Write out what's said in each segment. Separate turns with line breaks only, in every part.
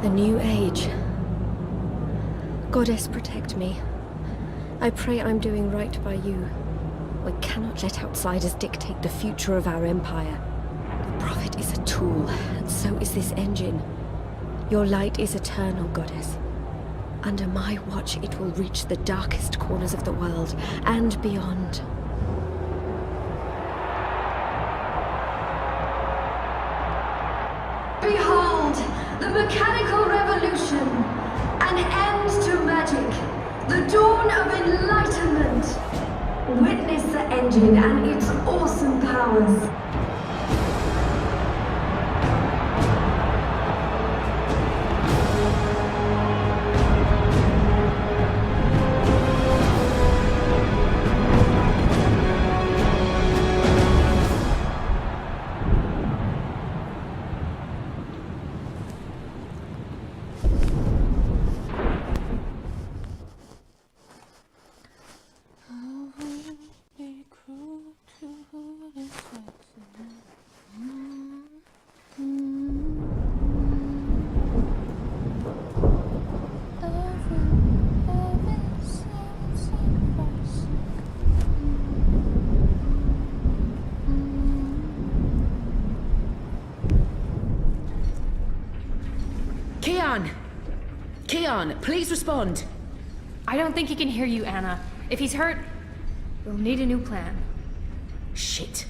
The new age. Goddess, protect me. I pray I'm doing right by you. We cannot let outsiders dictate the future of our empire. The Prophet is a tool, and so is this engine. Your light is eternal, Goddess. Under my watch, it will reach the darkest corners of the world, and beyond.
Behold, the mechanical revolution! An end to magic! The dawn of enlightenment! Witness the engine and its awesome powers!
Keon, please respond.
I don't think he can hear you, Anna. If he's hurt, we'll need a new plan.
Shit.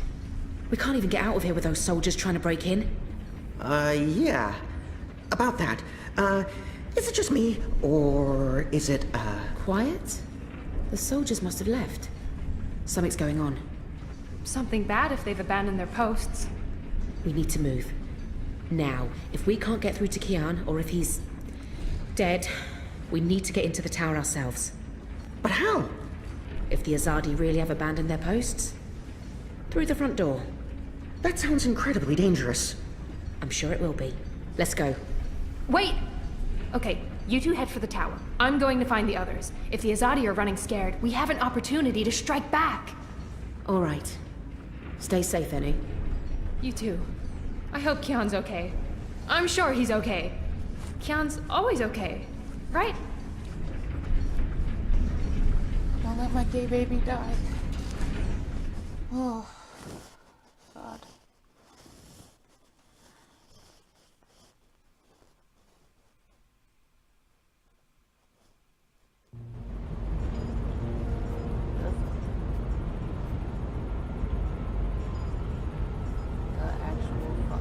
We can't even get out of here with those soldiers trying to break in.
Yeah. About that. Is it just me, or is it,
Quiet? The soldiers must have left. Something's going on.
Something bad if they've abandoned their posts.
We need to move. Now, if we can't get through to Keon, or if he's dead, we need to get into the tower ourselves.
But how?
If the Azadi really have abandoned their posts? Through the front door.
That sounds incredibly dangerous.
I'm sure it will be. Let's go.
Wait! Okay, you two head for the tower. I'm going to find the others. If the Azadi are running scared, we have an opportunity to strike back.
All right. Stay safe, Enu.
You too. I hope Keon's okay. I'm sure he's okay. Keon's always okay, right?
Don't let my gay baby die. Oh, God. The actual fuck.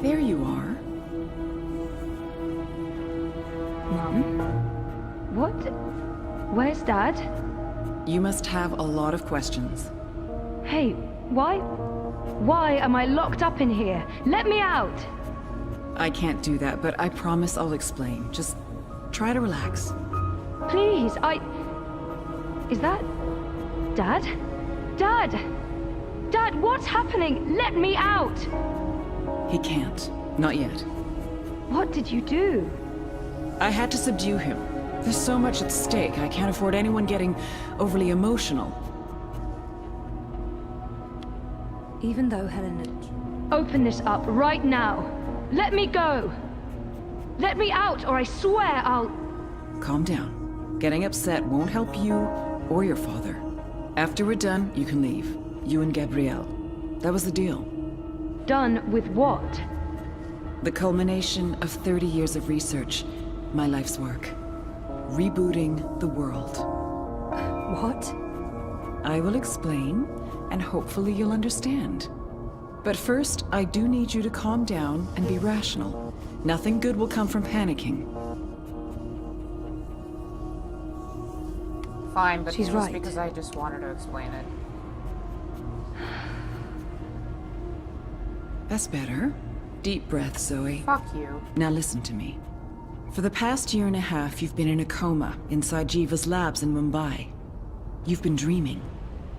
There you are.
Mom? What? Where's Dad?
You must have a lot of questions.
Hey, why? Why am I locked up in here? Let me out!
I can't do that, but I promise I'll explain. Just try to relax.
Please, Is that... Dad? Dad! Dad, what's happening? Let me out!
He can't. Not yet.
What did you do?
I had to subdue him. There's so much at stake, I can't afford anyone getting overly emotional.
Even though Helena... Open this up right now! Let me go! Let me out, or I swear I'll...
Calm down. Getting upset won't help you or your father. After we're done, you can leave. You and Gabrielle. That was the deal.
Done with what?
The culmination of 30 years of research. My life's work. Rebooting the world.
What?
I will explain, and hopefully you'll understand. But first, I do need you to calm down and be rational. Nothing good will come from panicking.
Fine, but
She's
just
right.
because I just wanted to explain it.
That's better. Deep breath, Zoe.
Fuck you.
Now listen to me. For the past year and a half, you've been in a coma inside Jiva's labs in Mumbai. You've been dreaming.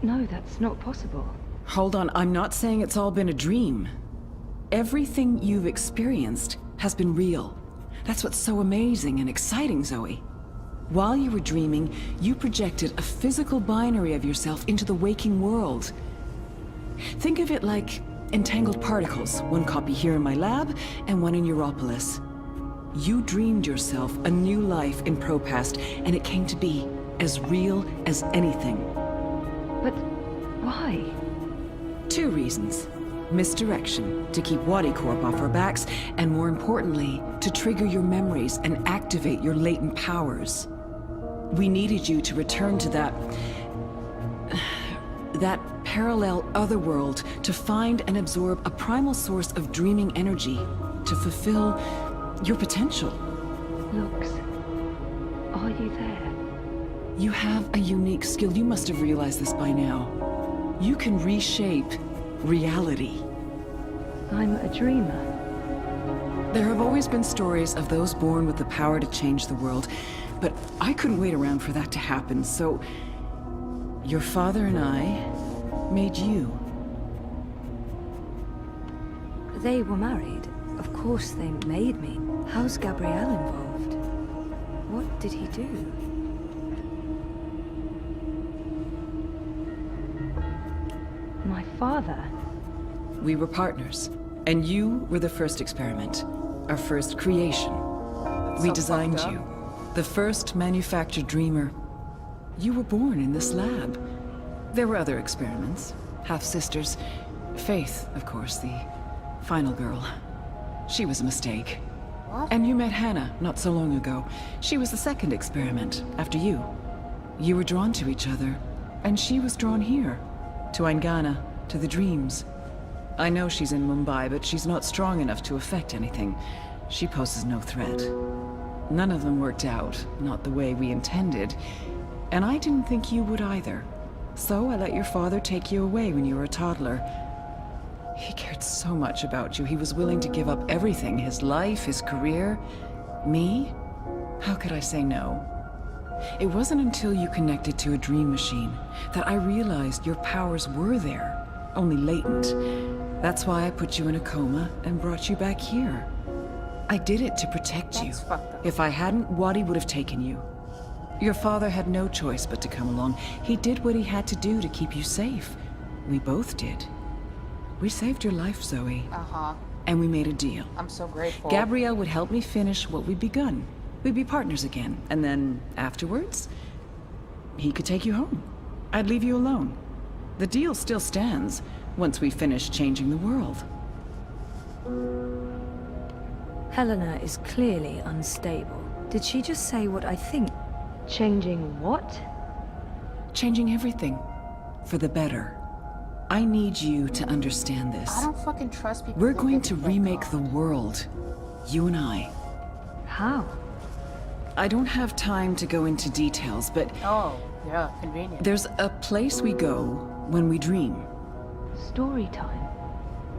No, that's not possible.
Hold on, I'm not saying it's all been a dream. everything you've experienced has been real. That's what's so amazing and exciting, Zoe. While you were dreaming, you projected a physical binary of yourself into the waking world. Think of it like entangled particles, one copy here in my lab and one in Europolis. You dreamed yourself a new life in Propast, and it came to be as real as anything.
But why?
2 reasons. Misdirection, to keep Wadi Corp off our backs, and more importantly, to trigger your memories and activate your latent powers. We needed you to return to that parallel otherworld, to find and absorb a primal source of dreaming energy, to fulfill your potential.
Lux, are you there?
You have a unique skill. You must have realized this by now. You can reshape reality.
I'm a dreamer.
There have always been stories of those born with the power to change the world, but I couldn't wait around for that to happen, so your father and I made you.
They were married. Of course they made me. How's Gabrielle involved? What did he do? My father?
We were partners, and you were the first experiment, our first creation. We designed you, the first manufactured dreamer. You were born in this lab. There were other experiments, half-sisters. Faith, of course, the final girl. She was a mistake.
What?
And you met Hannah not so long ago. She was the second experiment, after you. You were drawn to each other, and she was drawn here, to Aingana, to the dreams. I know she's in Mumbai, but she's not strong enough to affect anything. She poses no threat. None of them worked out, not the way we intended. And I didn't think you would either. So I let your father take you away when you were a toddler. He cared so much about you, he was willing to give up everything, his life, his career. Me? How could I say no? It wasn't until you connected to a dream machine that I realized your powers were there, only latent. That's why I put you in a coma and brought you back here. I did it to protect you.
That's fucked up.
If I hadn't, Wadi would have taken you. Your father had no choice but to come along. He did what he had to do to keep you safe. We both did. We saved your life, Zoe.
Uh-huh.
And we made a deal.
I'm so grateful.
Gabrielle would help me finish what we'd begun. We'd be partners again. And then, afterwards, he could take you home. I'd leave you alone. The deal still stands once we finish changing the world.
Helena is clearly unstable. Did she just say what I think? Changing what?
Changing everything. For the better. I need you to understand this.
I don't fucking trust people.
We're
that
going
get
to
fucked
remake
up.
the world. You and I.
How?
I don't have time to go into details, but
Oh, yeah, convenient.
there's a place we go when we dream.
Story time.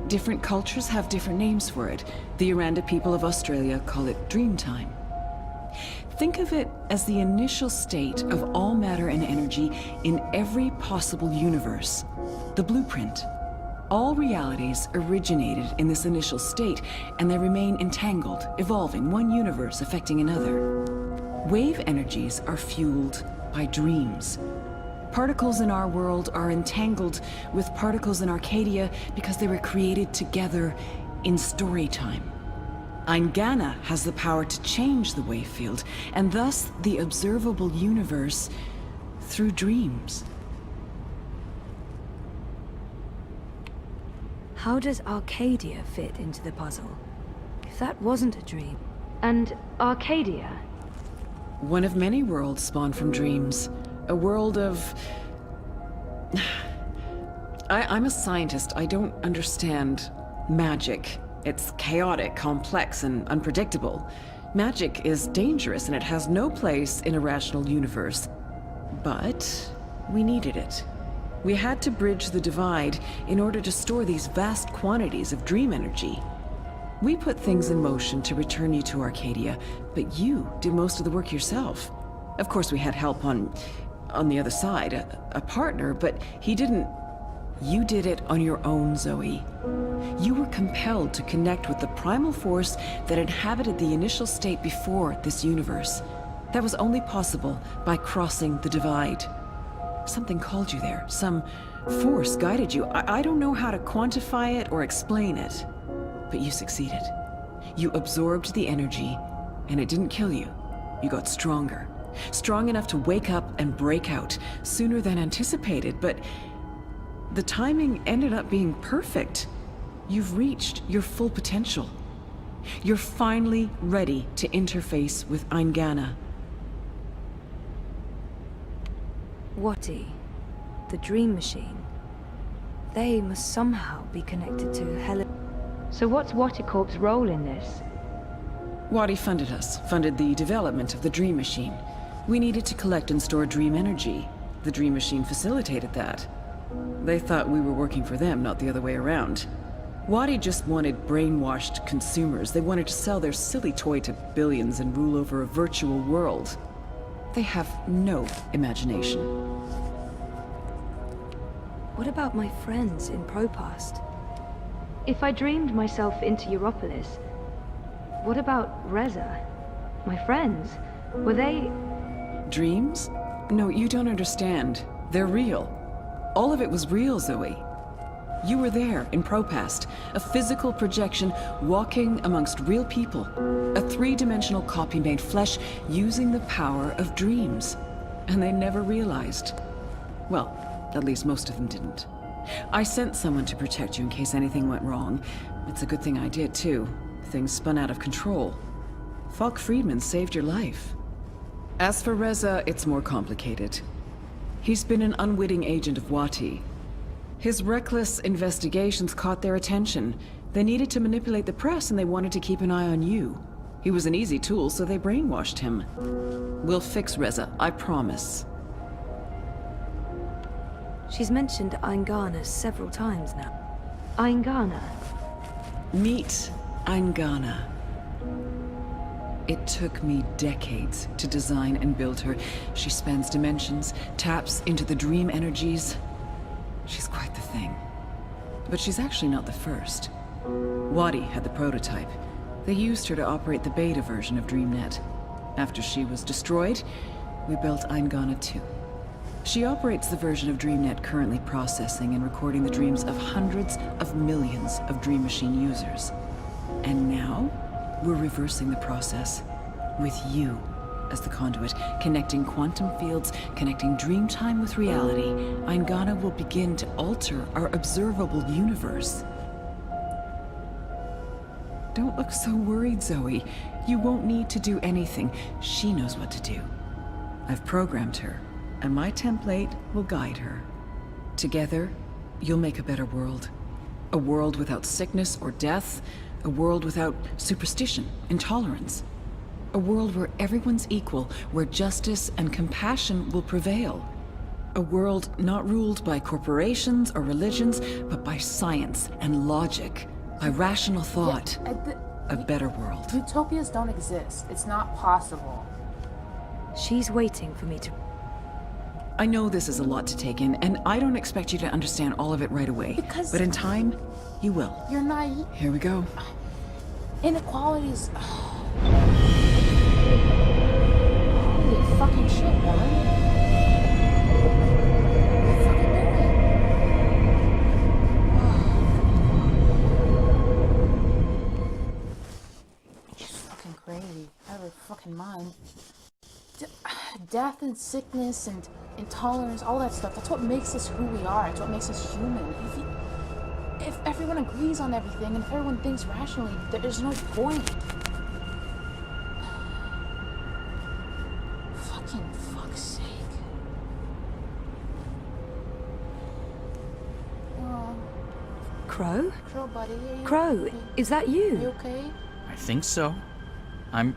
Different cultures have different names for it. The Aranda people of Australia call it dream time. Think of it as the initial state of all matter and energy in every possible universe. The blueprint. All realities originated in this initial state, and they remain entangled, evolving, one universe affecting another. Wave energies are fueled by dreams. Particles in our world are entangled with particles in Arcadia because they were created together in story time. Aingana has the power to change the wave field, and thus the observable universe through dreams.
How does Arcadia fit into the puzzle? If that wasn't a dream. And Arcadia?
One of many worlds spawned from dreams. A world of... I'm a scientist. I don't understand magic. It's chaotic, complex, and unpredictable. Magic is dangerous, and it has no place in a rational universe. But we needed it. We had to bridge the divide in order to store these vast quantities of dream energy. We put things in motion to return you to Arcadia, but you did most of the work yourself. Of course, we had help on the other side, a partner, but he didn't... You did it on your own, Zoe. You were compelled to connect with the primal force that inhabited the initial state before this universe. That was only possible by crossing the divide. Something called you there. Some force guided you. I don't know how to quantify it or explain it, but you succeeded. You absorbed the energy, and it didn't kill you. You got stronger. Strong enough to wake up and break out sooner than anticipated, but the timing ended up being perfect. You've reached your full potential. You're finally ready to interface with Eingana.
Wati, the dream machine. They must somehow be connected to Helen. So what's Waticorp's role in this?
Wadi funded us, funded the development of the dream machine. We needed to collect and store dream energy. The dream machine facilitated that. They thought we were working for them, not the other way around. Wadi just wanted brainwashed consumers. They wanted to sell their silly toy to billions and rule over a virtual world. They have no imagination.
What about my friends in Propast? If I dreamed myself into Europolis, what about Reza? My friends? Were they...
Dreams? No, you don't understand. They're real. All of it was real, Zoe. You were there in Propast, a physical projection walking amongst real people. A three-dimensional copy made flesh using the power of dreams. And they never realized. Well, at least most of them didn't. I sent someone to protect you in case anything went wrong. It's a good thing I did, too. Things spun out of control. Falk Friedman saved your life. As for Reza, it's more complicated. He's been an unwitting agent of Wati. His reckless investigations caught their attention. They needed to manipulate the press and they wanted to keep an eye on you. He was an easy tool, so they brainwashed him. We'll fix Reza, I promise.
She's mentioned Eingana several times now. Eingana?
Meet Eingana. It took me decades to design and build her. She spans dimensions, taps into the dream energies. She's quite the thing. But she's actually not the first. Wadi had the prototype. They used her to operate the beta version of DreamNet. After she was destroyed, we built Eingana 2. She operates the version of DreamNet currently processing and recording the dreams of hundreds of millions of Dream Machine users. And now, we're reversing the process, with you as the conduit, connecting quantum fields, connecting dream time with reality. Eingana will begin to alter our observable universe. Don't look so worried, Zoe. You won't need to do anything. She knows what to do. I've programmed her, and my template will guide her. Together, you'll make a better world. A world without sickness or death. A world without superstition, intolerance. A world where everyone's equal, where justice and compassion will prevail. A world not ruled by corporations or religions, but by science and logic, by rational thought. A better world.
Utopias don't exist. It's not possible.
She's waiting for me to...
I know this is a lot to take in, and I don't expect you to understand all of it right away.
Because...
But in time, you will.
You're naive.
Here we go.
Inequalities... Holy fucking shit, man. Fucking do it. It's fucking crazy. Out of her fucking mind. Death and sickness and intolerance, all that stuff, that's what makes us who we are. It's what makes us human. If everyone agrees on everything and if everyone thinks rationally, there's no point. Fucking fuck's sake.
Crow?
Crow, buddy, are you
Crow,
okay?
is that
You
you?
okay?
I think so. I'm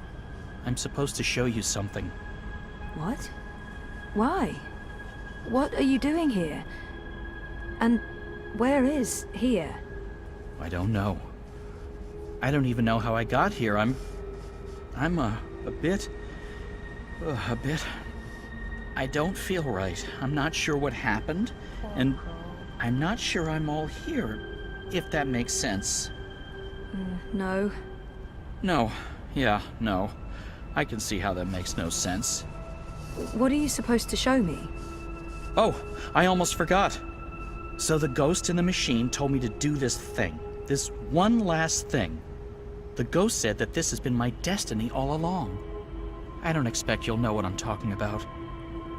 supposed to show you something.
What? Why? What are you doing here? And where is here?
I don't know. I don't even know how I got here. I'm a bit... a bit... I don't feel right. I'm not sure what happened. And I'm not sure I'm all here, if that makes sense.
No.
No. Yeah, no. I can see how that makes no sense.
What are you supposed to show me?
Oh, I almost forgot. So the ghost in the machine told me to do this thing. This one last thing. The ghost said that this has been my destiny all along. I don't expect you'll know what I'm talking about.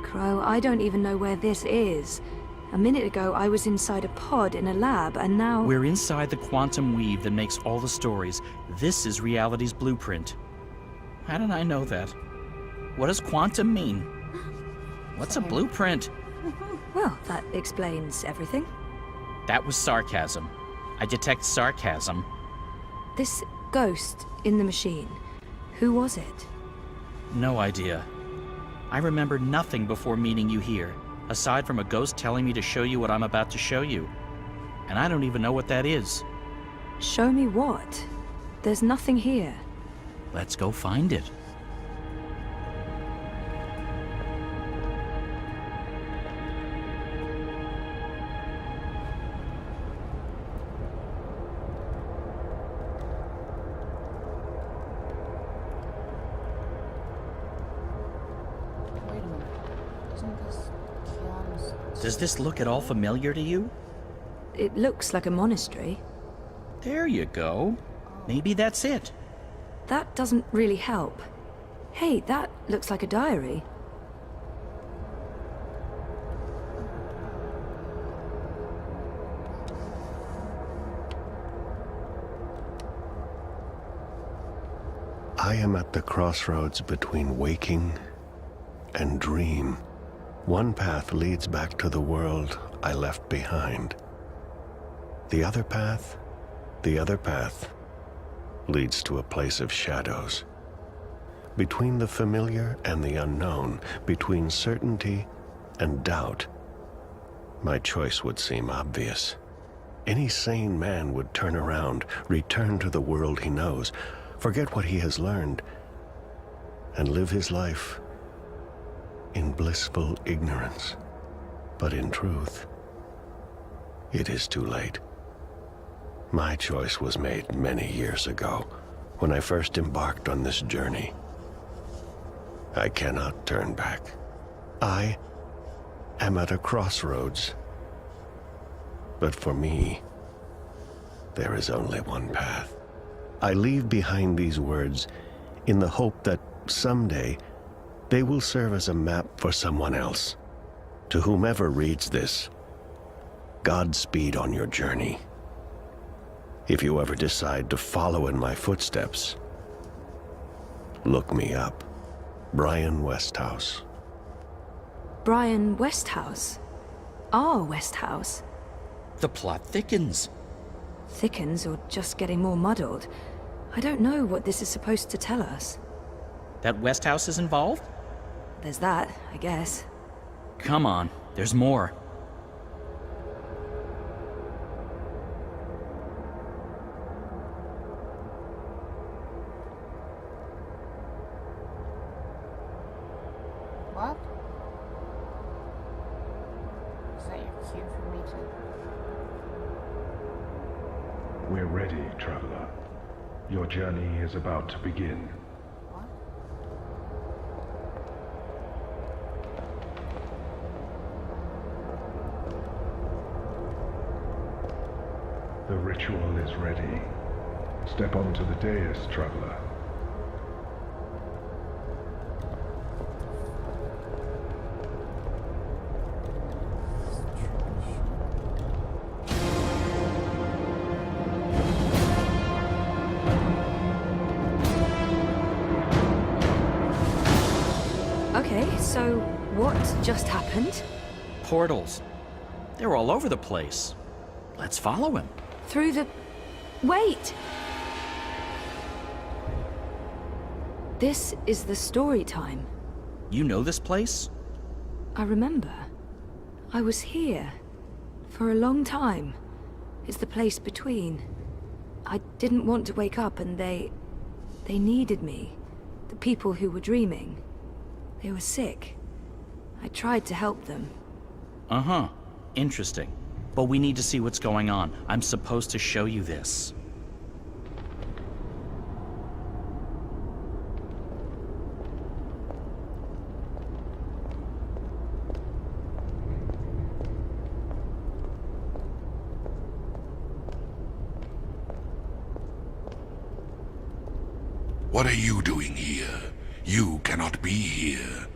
Crow, I don't even know where this is. A minute ago, I was inside a pod in a lab, and now...
We're inside the quantum weave that makes all the stories. This is reality's blueprint. How did I know that? What does quantum mean? What's a blueprint?
Well, that explains everything.
That was sarcasm. I detect sarcasm.
This ghost in the machine, who was it?
No idea. I remember nothing before meeting you here, aside from a ghost telling me to show you what I'm about to show you. And I don't even know what that is.
Show me what? There's nothing here.
Let's go find it.
Wait a minute. Isn't this Kian's...
Does this look at all familiar to you?
It looks like a monastery.
There you go. Maybe that's it.
That doesn't really help. Hey, that looks like a diary.
I am at the crossroads between waking and dream. One path leads back to the world I left behind. The other path leads to a place of shadows. Between the familiar and the unknown, between certainty and doubt, my choice would seem obvious. Any sane man would turn around, return to the world he knows, forget what he has learned, and live his life in blissful ignorance. But in truth, it is too late. My choice was made many years ago, when I first embarked on this journey. I cannot turn back. I am at a crossroads. But for me, there is only one path. I leave behind these words in the hope that someday they will serve as a map for someone else. To whomever reads this, Godspeed on your journey. If you ever decide to follow in my footsteps, look me up. Brian Westhouse.
Brian Westhouse? Our Westhouse?
The plot thickens.
Thickens or just getting more muddled? I don't know what this is supposed to tell us.
That Westhouse is involved?
There's that, I guess.
Come on, there's more.
What? Is that your cue for me to...
We're ready, traveler. Your journey is about to begin.
What?
The ritual is ready. Step onto the dais, traveler.
Okay, so what just happened?
Portals. They're all over the place. Let's follow him.
Through the... Wait! This is the story time.
You know this place?
I remember. I was here. For a long time. It's the place between. I didn't want to wake up and they needed me. The people who were dreaming. They were sick. I tried to help them.
Uh-huh. Interesting. but we need to see what's going on. I'm supposed to show you this.
What are you doing here? You cannot be here.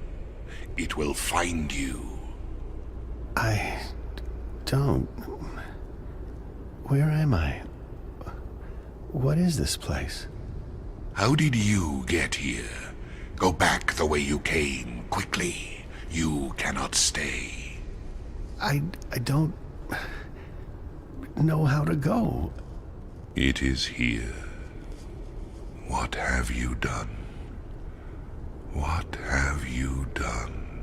It will find you.
I don't... Where am I? What is this place?
How did you get here? Go back the way you came, quickly. You cannot stay.
I don't... know how to go.
It is here. What have you done? What have you done?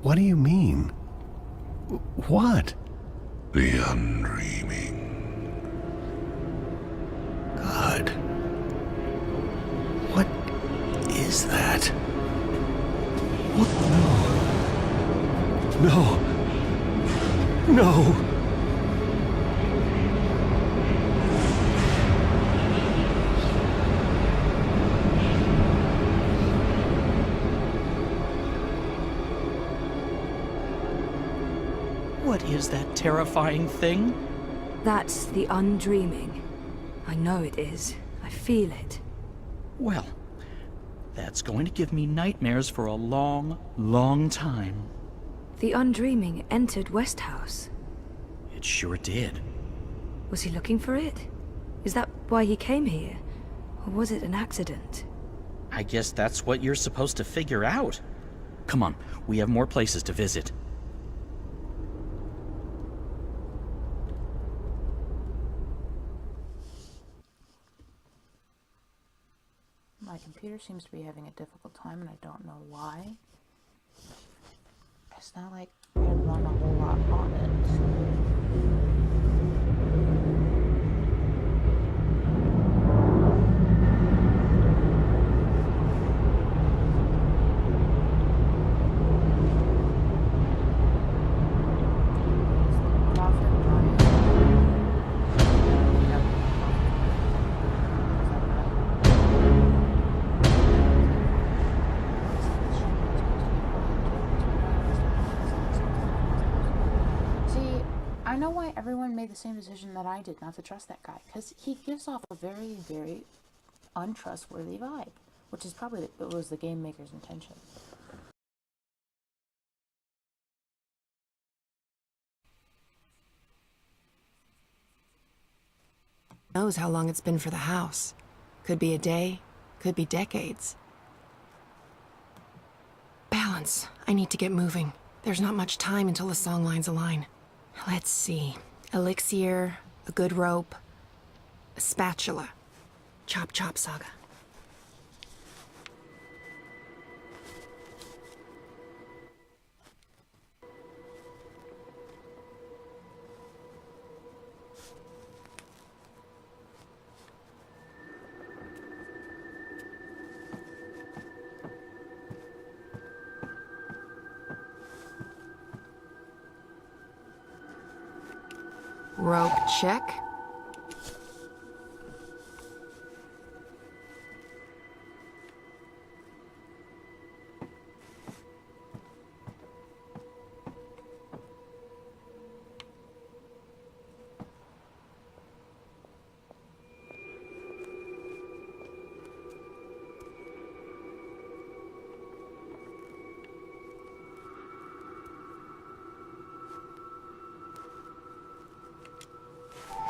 What do you mean? What?
The undreaming.
God. What is that? What? No. No. No.
What is that terrifying thing?
That's the undreaming. I know it is. I feel it.
Well, that's going to give me nightmares for a long, long time.
The undreaming entered Westhouse.
It sure did.
Was he looking for it? Is that why he came here? Or was it an accident?
I guess that's what you're supposed to figure out. Come on, we have more places to visit.
My computer seems to be having a difficult time, and I don't know why. It's not like I run a whole lot on it. I know why everyone made the same decision that I did not to trust that guy, because he gives off a very, very untrustworthy vibe, which is probably it was the game maker's intention.
Knows how long it's been for the house. Could be a day, could be decades. Balance. I need to get moving. There's not much time until the song lines align. Let's see. Elixir, a good rope, a spatula. Chop chop, Saga. Rope check.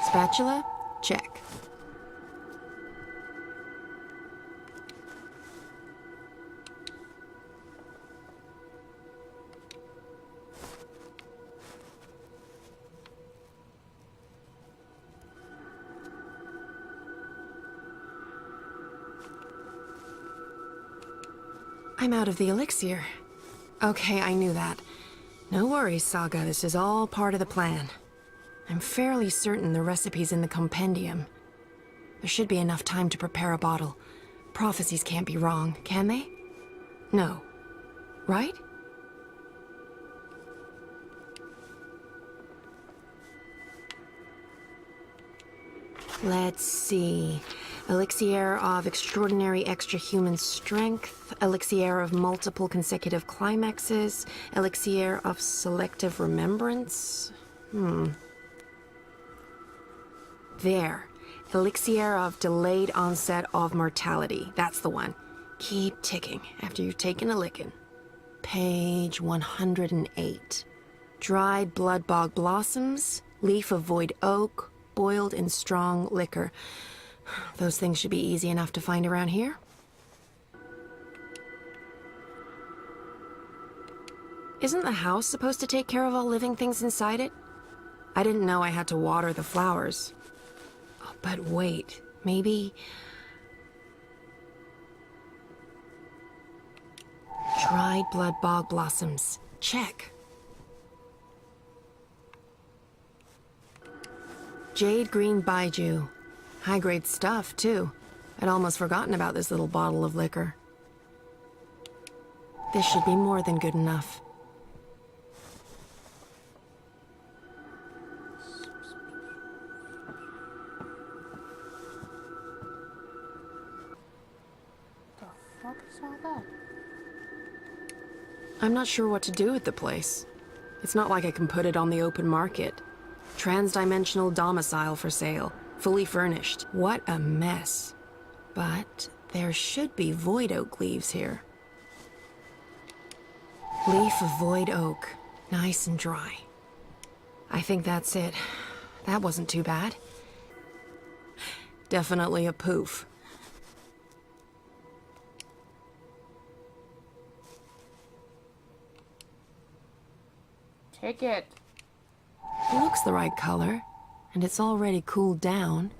Spatula? Check. I'm out of the elixir. Okay, I knew that. No worries, Saga. This is all part of the plan. I'm fairly certain the recipe's in the compendium. There should be enough time to prepare a bottle. Prophecies can't be wrong, can they? No. Right? Let's see. Elixir of extraordinary extra-human strength, elixir of multiple consecutive climaxes, elixir of selective remembrance. There. Elixir of delayed onset of mortality. That's the one. Keep ticking after you've taken a licking. Page 108. Dried blood bog blossoms, leaf of void oak, boiled in strong liquor. Those things should be easy enough to find around here. Isn't the house supposed to take care of all living things inside it? I didn't know I had to water the flowers. Oh, but wait, maybe... Dried blood bog blossoms. Check. Jade green baijiu. High-grade stuff, too. I'd almost forgotten about this little bottle of liquor. This should be more than good enough.
The fuck is all that?
I'm not sure what to do with the place. It's not like I can put it on the open market. Trans-dimensional domicile for sale. Fully furnished. What a mess. But there should be void oak leaves here. Leaf of void oak. Nice and dry. I think that's it. That wasn't too bad. Definitely a poof.
Take it.
It looks the right color, and it's already cooled down.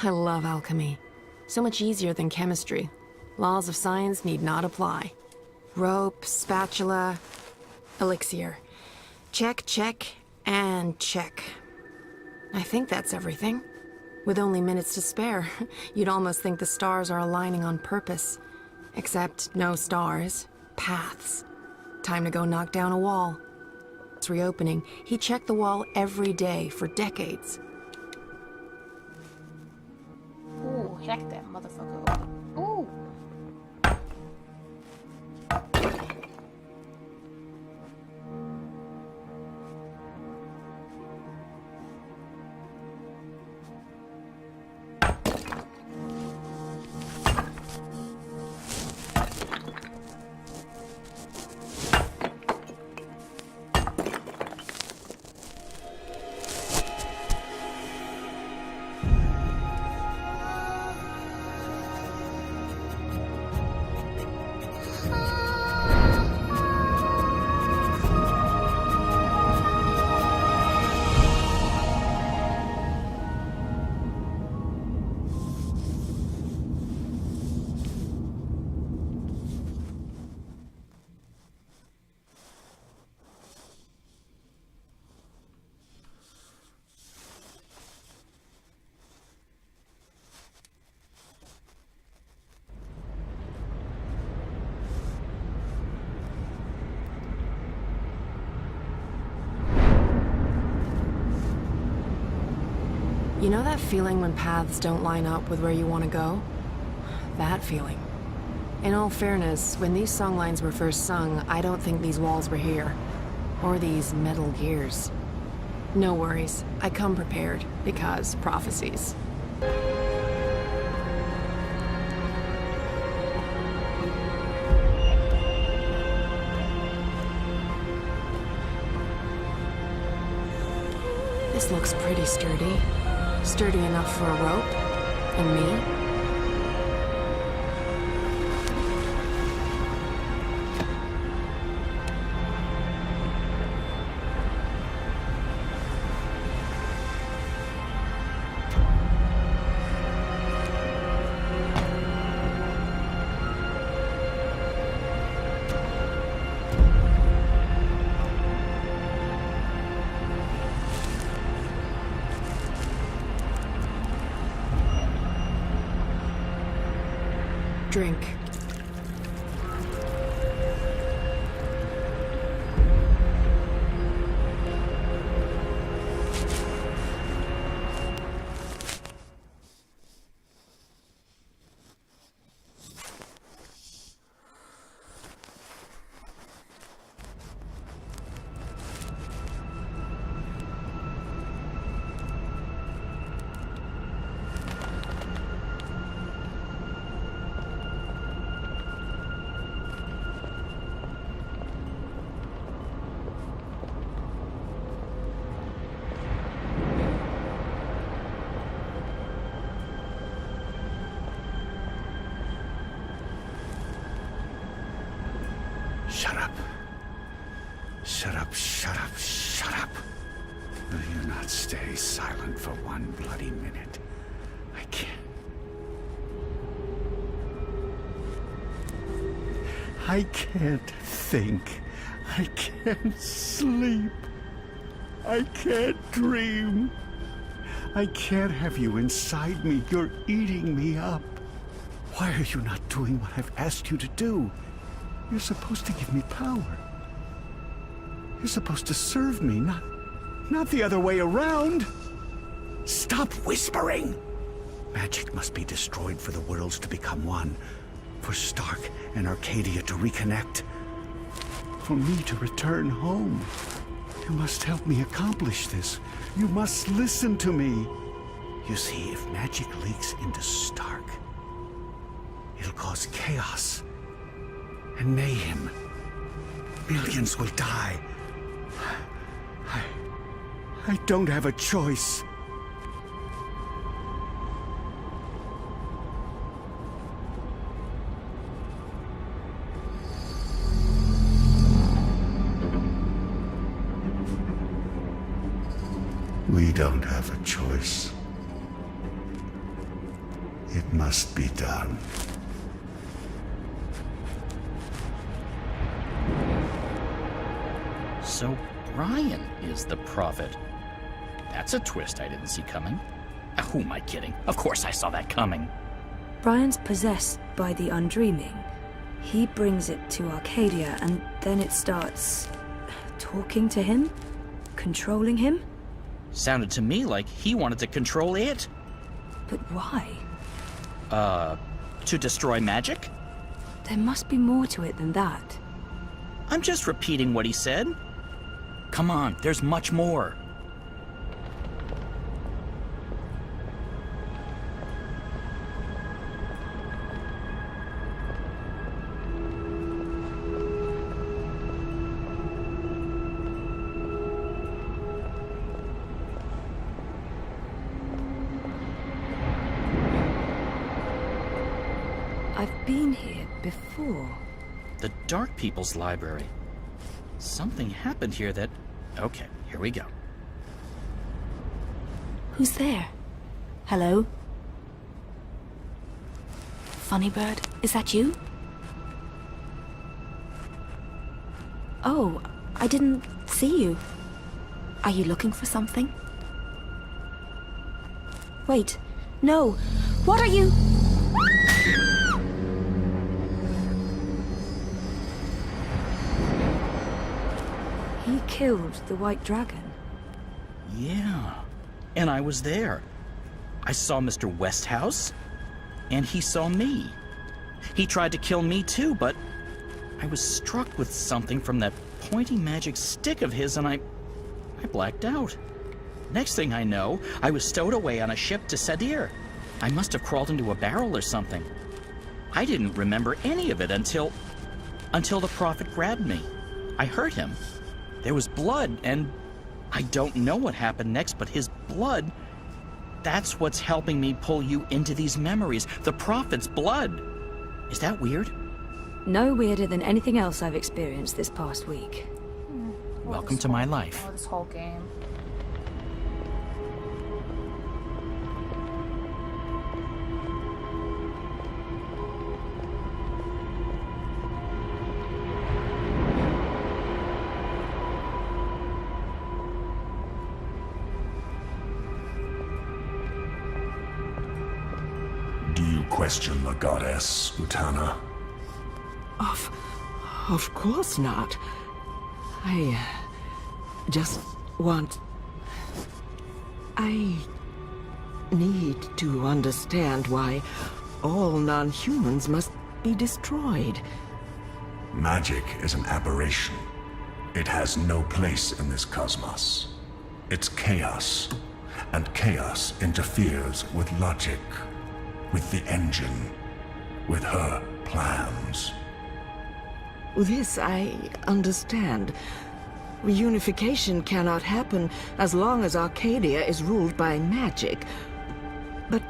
I love alchemy. So much easier than chemistry. Laws of science need not apply. Rope, spatula, elixir. Check, check, and check. I think that's everything. With only minutes to spare, you'd almost think the stars are aligning on purpose. Except no stars, paths. Time to go knock down a wall. It's reopening. He checked the wall every day for decades.
Ooh, heck that motherfucker. Ooh.
You know that feeling when paths don't line up with where you want to go? That feeling. In all fairness, when these songlines were first sung, I don't think these walls were here. Or these metal gears. No worries. I come prepared, because prophecies. This looks pretty sturdy. Sturdy enough for a rope. And me. Drink.
stay silent for one bloody minute. I can't. I can't think. I can't sleep. I can't dream. I can't have you inside me. You're eating me up. Why are you not doing what I've asked you to do? You're supposed to give me power. You're supposed to serve me, not the other way around. Stop whispering! Magic must be destroyed for the worlds to become one. For Stark and Arcadia to reconnect. For me to return home. You must help me accomplish this. You must listen to me. You see, if magic leaks into Stark, it'll cause chaos and mayhem. Millions will die. I don't have a choice. We don't have a choice. It must be done.
So Brian is the prophet. That's a twist I didn't see coming. Who am I kidding? Of course I saw that coming.
Brian's possessed by the undreaming. He brings it to Arcadia, and then it starts talking to him? Controlling him?
Sounded to me like he wanted to control it.
But why?
To destroy magic?
There must be more to it than that.
I'm just repeating what he said. Come on, there's much more.
I've been here before.
The Dark People's Library. Something happened here that... Okay, here we go.
Who's there? Hello? Funny Bird, is that you? Oh, I didn't see you. Are you looking for something? Wait, no. What are you... He killed the White Dragon.
Yeah, and I was there. I saw Mr. Westhouse, and he saw me. He tried to kill me too, but I was struck with something from that pointy magic stick of his, and I blacked out. Next thing I know, I was stowed away on a ship to Sadir. I must have crawled into a barrel or something. I didn't remember any of it until the prophet grabbed me. I hurt him. There was blood, and I don't know what happened next, but his blood, that's what's helping me pull you into these memories. The prophet's blood. Is that weird?
No weirder than anything else I've experienced this past week.
Welcome to my life.
This whole game.
Do you question the goddess, Utana?
Of course not. I just want... I need to understand why all non-humans must be destroyed.
Magic is an aberration. It has no place in this cosmos. It's chaos, and chaos interferes with logic, with the engine, with her plans.
This I understand. Reunification cannot happen as long as Arcadia is ruled by magic. But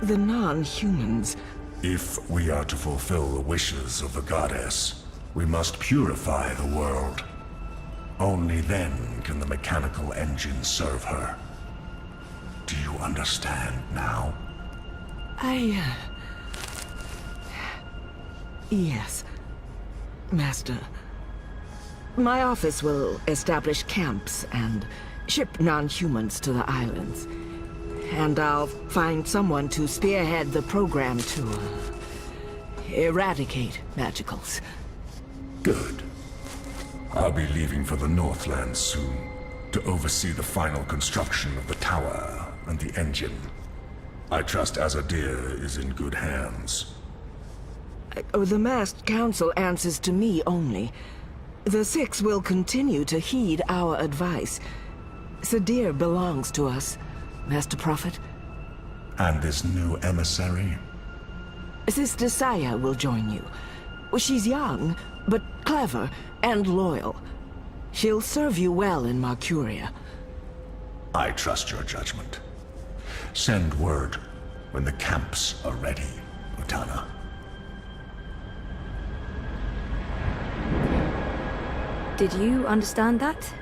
the non-humans...
If we are to fulfill the wishes of the goddess, we must purify the world. Only then can the mechanical engine serve her. Do you understand now?
Yes, Master. My office will establish camps and ship non-humans to the islands. And I'll find someone to spearhead the program to eradicate magicals.
Good. I'll be leaving for the Northlands soon to oversee the final construction of the tower and the engine. I trust Azadir is in good hands.
The masked council answers to me only. The Six will continue to heed our advice. Sadir belongs to us, Master Prophet.
And this new emissary?
Sister Saya will join you. She's young, but clever and loyal. She'll serve you well in Marcuria.
I trust your judgment. Send word when the camps are ready, Utana.
Did you understand that?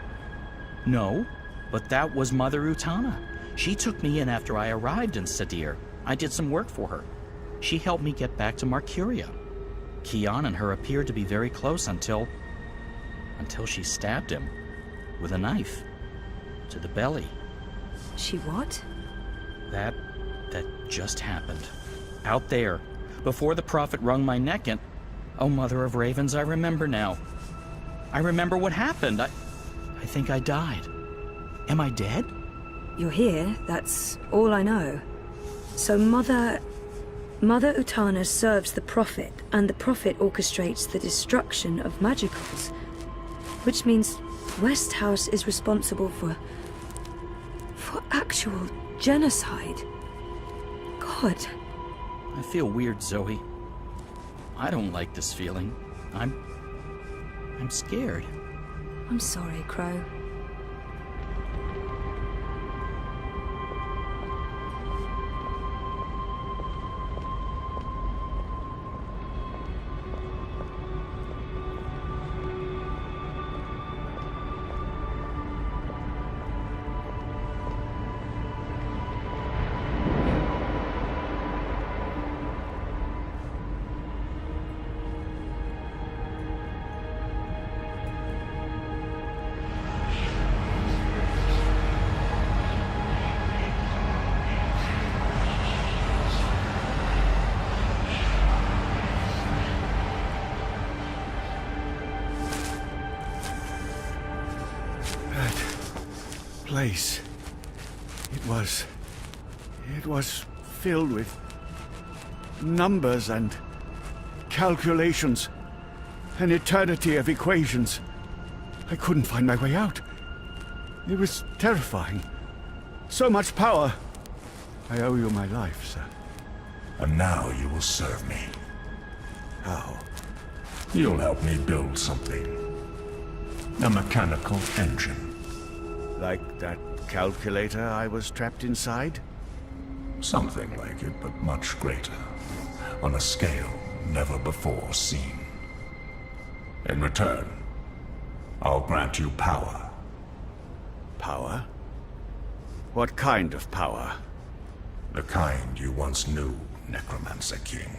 No, but that was Mother Utana. She took me in after I arrived in Sadir. I did some work for her. She helped me get back to Marcuria. Kian and her appeared to be very close until she stabbed him with a knife to the belly.
She what?
That just happened. Out there, before the Prophet wrung my neck and... Oh, Mother of Ravens, I remember now. I remember what happened. I think I died. Am I dead?
You're here, that's all I know. So Mother Utana serves the Prophet, and the Prophet orchestrates the destruction of magicals. Which means Westhouse is responsible for actual genocide. God.
I feel weird, Zoe. I don't like this feeling. I'm scared.
I'm sorry, Crow.
Place. It was filled with numbers and calculations, an eternity of equations. I couldn't find my way out. It was terrifying. So much power. I owe you my life, sir.
And now you will serve me.
How?
You'll help me build something. A mechanical engine.
Like that calculator I was trapped inside?
Something like it, but much greater. On a scale never before seen. In return, I'll grant you power.
Power? What kind of power?
The kind you once knew, Necromancer King.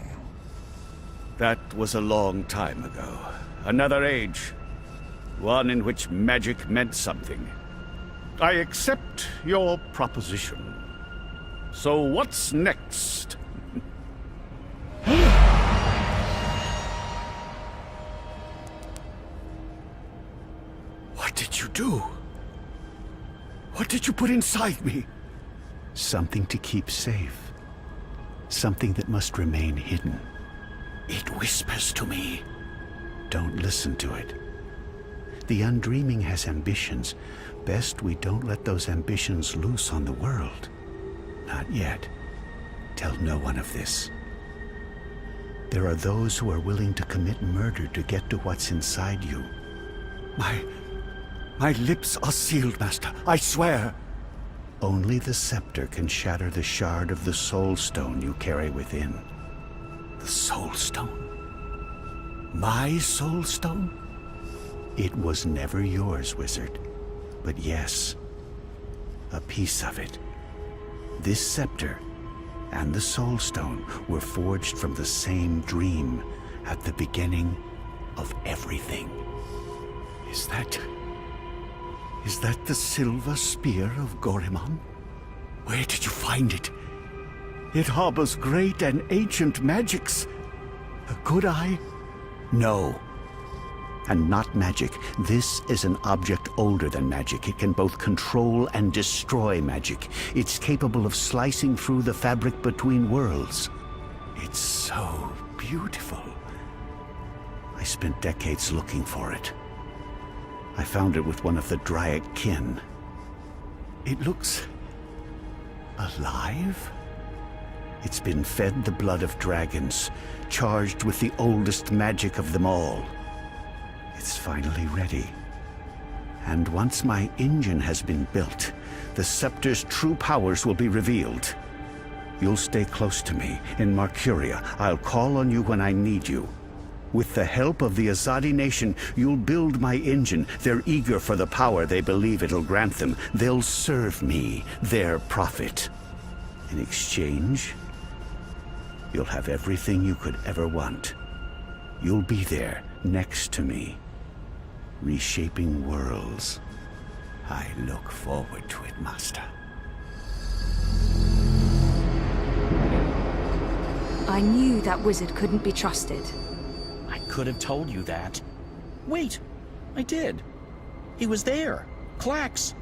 That was a long time ago. Another age. One in which magic meant something. I accept your proposition. So what's next? What did you do? What did you put inside me?
Something to keep safe. Something that must remain hidden.
It whispers to me.
Don't listen to it. The Undreaming has ambitions. Best we don't let those ambitions loose on the world. Not yet. Tell no one of this. There are those who are willing to commit murder to get to what's inside you.
My lips are sealed, Master. I swear.
Only the scepter can shatter the shard of the Soul Stone you carry within.
The Soul Stone? My Soul Stone?
It was never yours, wizard. But yes, a piece of it. This scepter and the Soul Stone were forged from the same dream at the beginning of everything. Is that the silver spear of Gorimon? Where did you find it? It harbors great and ancient magics. Could I? No. And not magic. This is an object older than magic. It can both control and destroy magic. It's capable of slicing through the fabric between worlds. It's so beautiful. I spent decades looking for it. I found it with one of the Dryad kin. It looks alive? It's been fed the blood of dragons, charged with the oldest magic of them all. It's finally ready. And once my engine has been built, the scepter's true powers will be revealed. You'll stay close to me in Marcuria. I'll call on you when I need you. With the help of the Azadi Nation, you'll build my engine. They're eager for the power they believe it'll grant them. They'll serve me, their prophet. In exchange, you'll have everything you could ever want. You'll be there, next to me, reshaping worlds. I look forward to it, Master.
I knew that wizard couldn't be trusted.
I could have told you that. Wait, I did. He was there. Klax.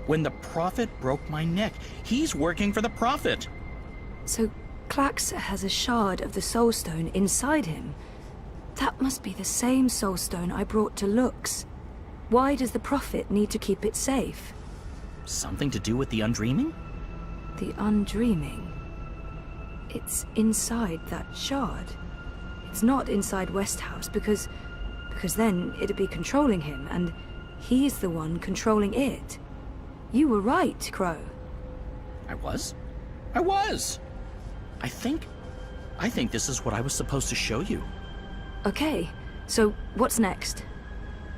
When the Prophet broke my neck, he's working for the Prophet.
So Klax has a shard of the Soul Stone inside him. That must be the same Soul Stone I brought to Lux. Why does the Prophet need to keep it safe?
Something to do with the Undreaming?
The Undreaming? It's inside that shard. It's not inside Westhouse because then it'd be controlling him, and he's the one controlling it. You were right, Crow.
I was? I was! I think this is what I was supposed to show you.
Okay, so what's next?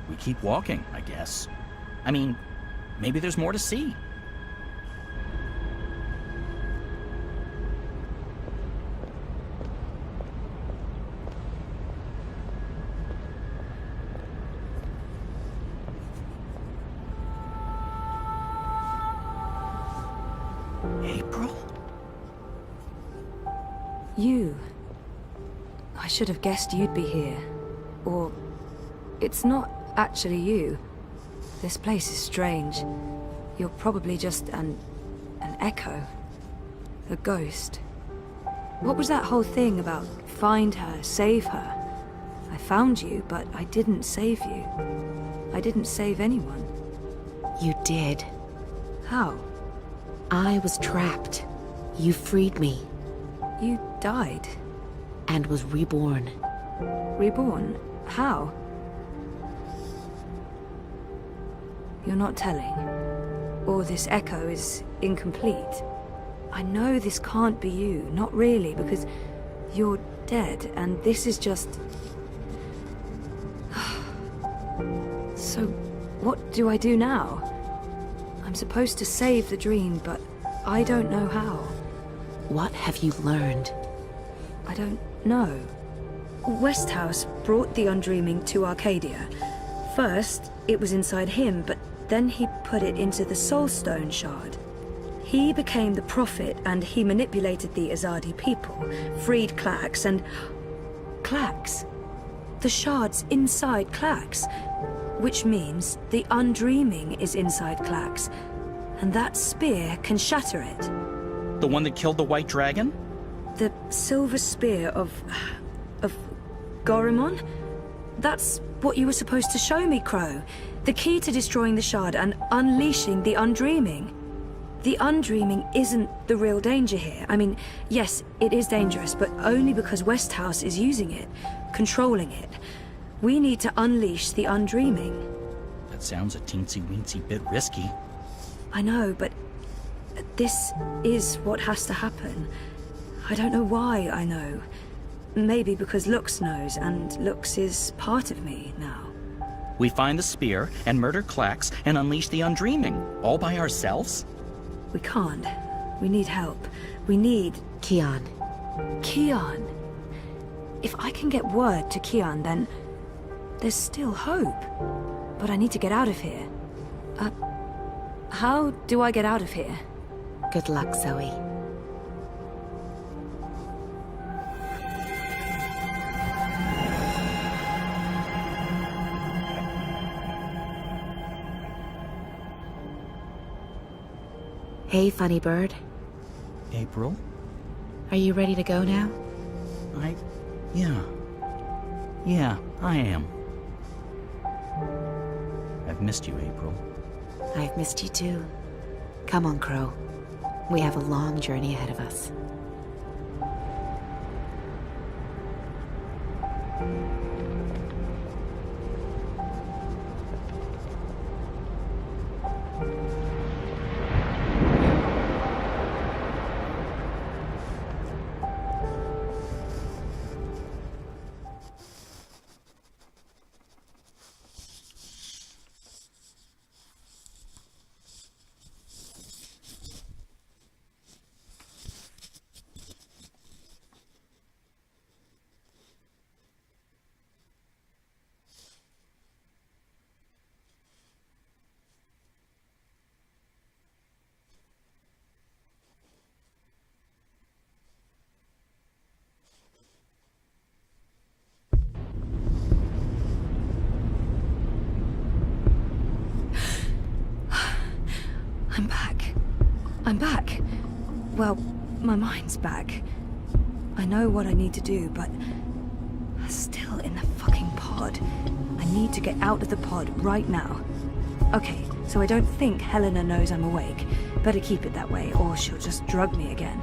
We keep walking, I guess. I mean, maybe there's more to see. April?
You. I should have guessed you'd be here. Or... it's not actually you. This place is strange. You're probably just an echo. A ghost. What was that whole thing about find her, save her? I found you, but I didn't save you. I didn't save anyone.
You did.
How?
I was trapped. You freed me.
You died?
And was reborn.
Reborn? How? You're not telling. Or this echo is incomplete. I know this can't be you, not really, because you're dead, and this is just... So, what do I do now? I'm supposed to save the dream, but I don't know how.
What have you learned?
I don't know. Westhouse brought the Undreaming to Arcadia. First, it was inside him, but then he put it into the Soul Stone shard. He became the Prophet, and he manipulated the Azadi people, freed Klax, and... Klax? The shard's inside Klax, which means the Undreaming is inside Klax, and that spear can shatter it.
The one that killed the White Dragon?
The silver spear of Gorimon? That's what you were supposed to show me, Crow. The key to destroying the shard and unleashing the Undreaming. The Undreaming isn't the real danger here. I mean, yes, it is dangerous, but only because Westhouse is using it, controlling it. We need to unleash the Undreaming.
That sounds a teensy-weensy bit risky.
I know, but this is what has to happen. I don't know why I know. Maybe because Lux knows, and Lux is part of me now.
We find the spear and murder Klax and unleash the Undreaming, all by ourselves?
We can't. We need help. We need...
Kian.
Kian? If I can get word to Kian, then... there's still hope. But I need to get out of here. How do I get out of here?
Good luck, Zoe. Hey, funny bird.
April?
Are you ready to go now?
Yeah, I am. I've missed you, April.
I've missed you too. Come on, Crow. We have a long journey ahead of us.
I'm back. Well, my mind's back. I know what I need to do, but... still in the fucking pod. I need to get out of the pod right now. Okay, so I don't think Helena knows I'm awake. Better keep it that way, or she'll just drug me again.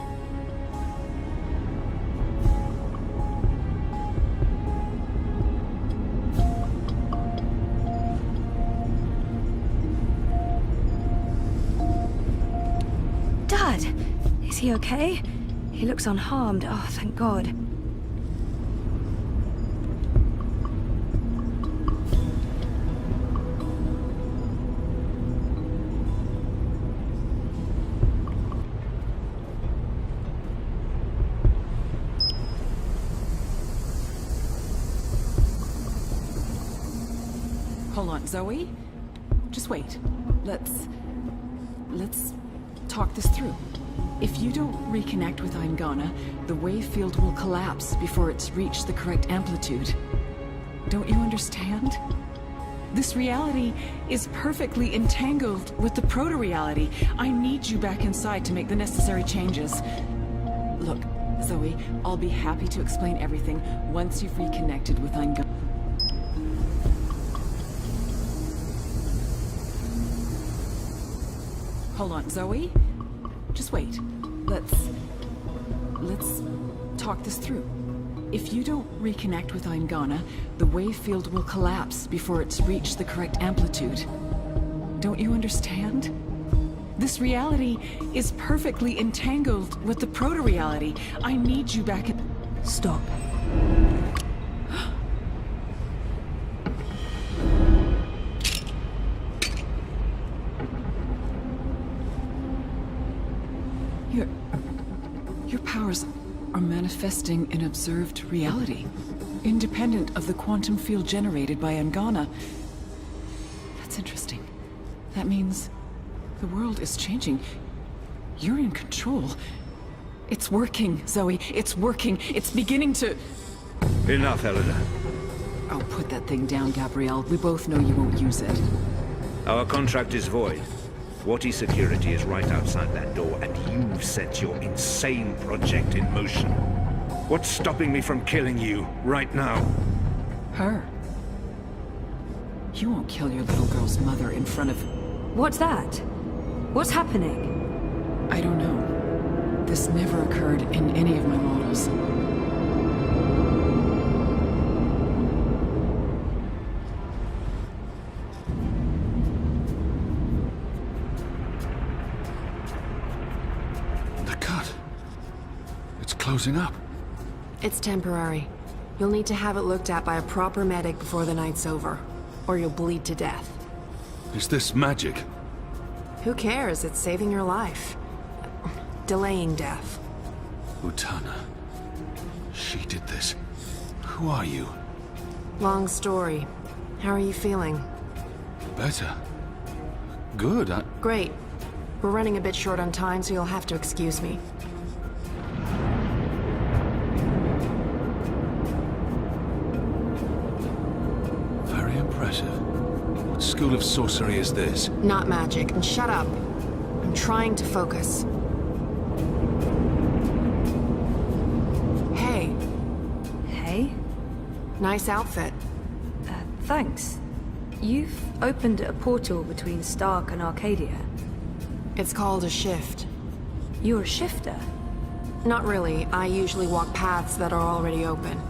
Dad! Is he okay? He looks unharmed. Oh, thank God.
Hold on, Zoe. Just wait. Let's talk this through. If you don't reconnect with Eingana, the wave field will collapse before it's reached the correct amplitude. Don't you understand? This reality is perfectly entangled with the proto-reality. I need you back inside to make the necessary changes. Look, Zoe, I'll be happy to explain everything once you've reconnected with Eingana. Hold on, Zoe. Just wait. Let's talk this through. If you don't reconnect with Eingana, the wave field will collapse before it's reached the correct amplitude. Don't you understand? This reality is perfectly entangled with the proto-reality. I need you back in...
Stop.
Your powers are manifesting in observed reality, independent of the quantum field generated by Eingana. That's interesting. That means the world is changing. You're in control. It's working, Zoe. It's working. It's beginning to...
Enough, Helena.
Oh, put that thing down, Gabrielle. We both know you won't use it.
Our contract is void. Wati security is right outside that door, and you've set your insane project in motion. What's stopping me from killing you right now?
Her. You won't kill your little girl's mother in front of...
What's that? What's happening?
I don't know. This never occurred in any of my models.
Closing up.
It's temporary. You'll need to have it looked at by a proper medic before the night's over. or you'll bleed to death.
Is this magic?
Who cares? It's saving your life. Delaying death.
Utana. She did this. Who are you?
Long story. How are you feeling?
Better. Good.
Great. We're running a bit short on time, so you'll have to excuse me.
Very impressive. What school of sorcery is this?
Not magic. And shut up. I'm trying to focus. Hey.
Hey?
Nice outfit.
Thanks. You've opened a portal between Stark and Arcadia.
It's called a shift.
You're a shifter?
Not really. I usually walk paths that are already open.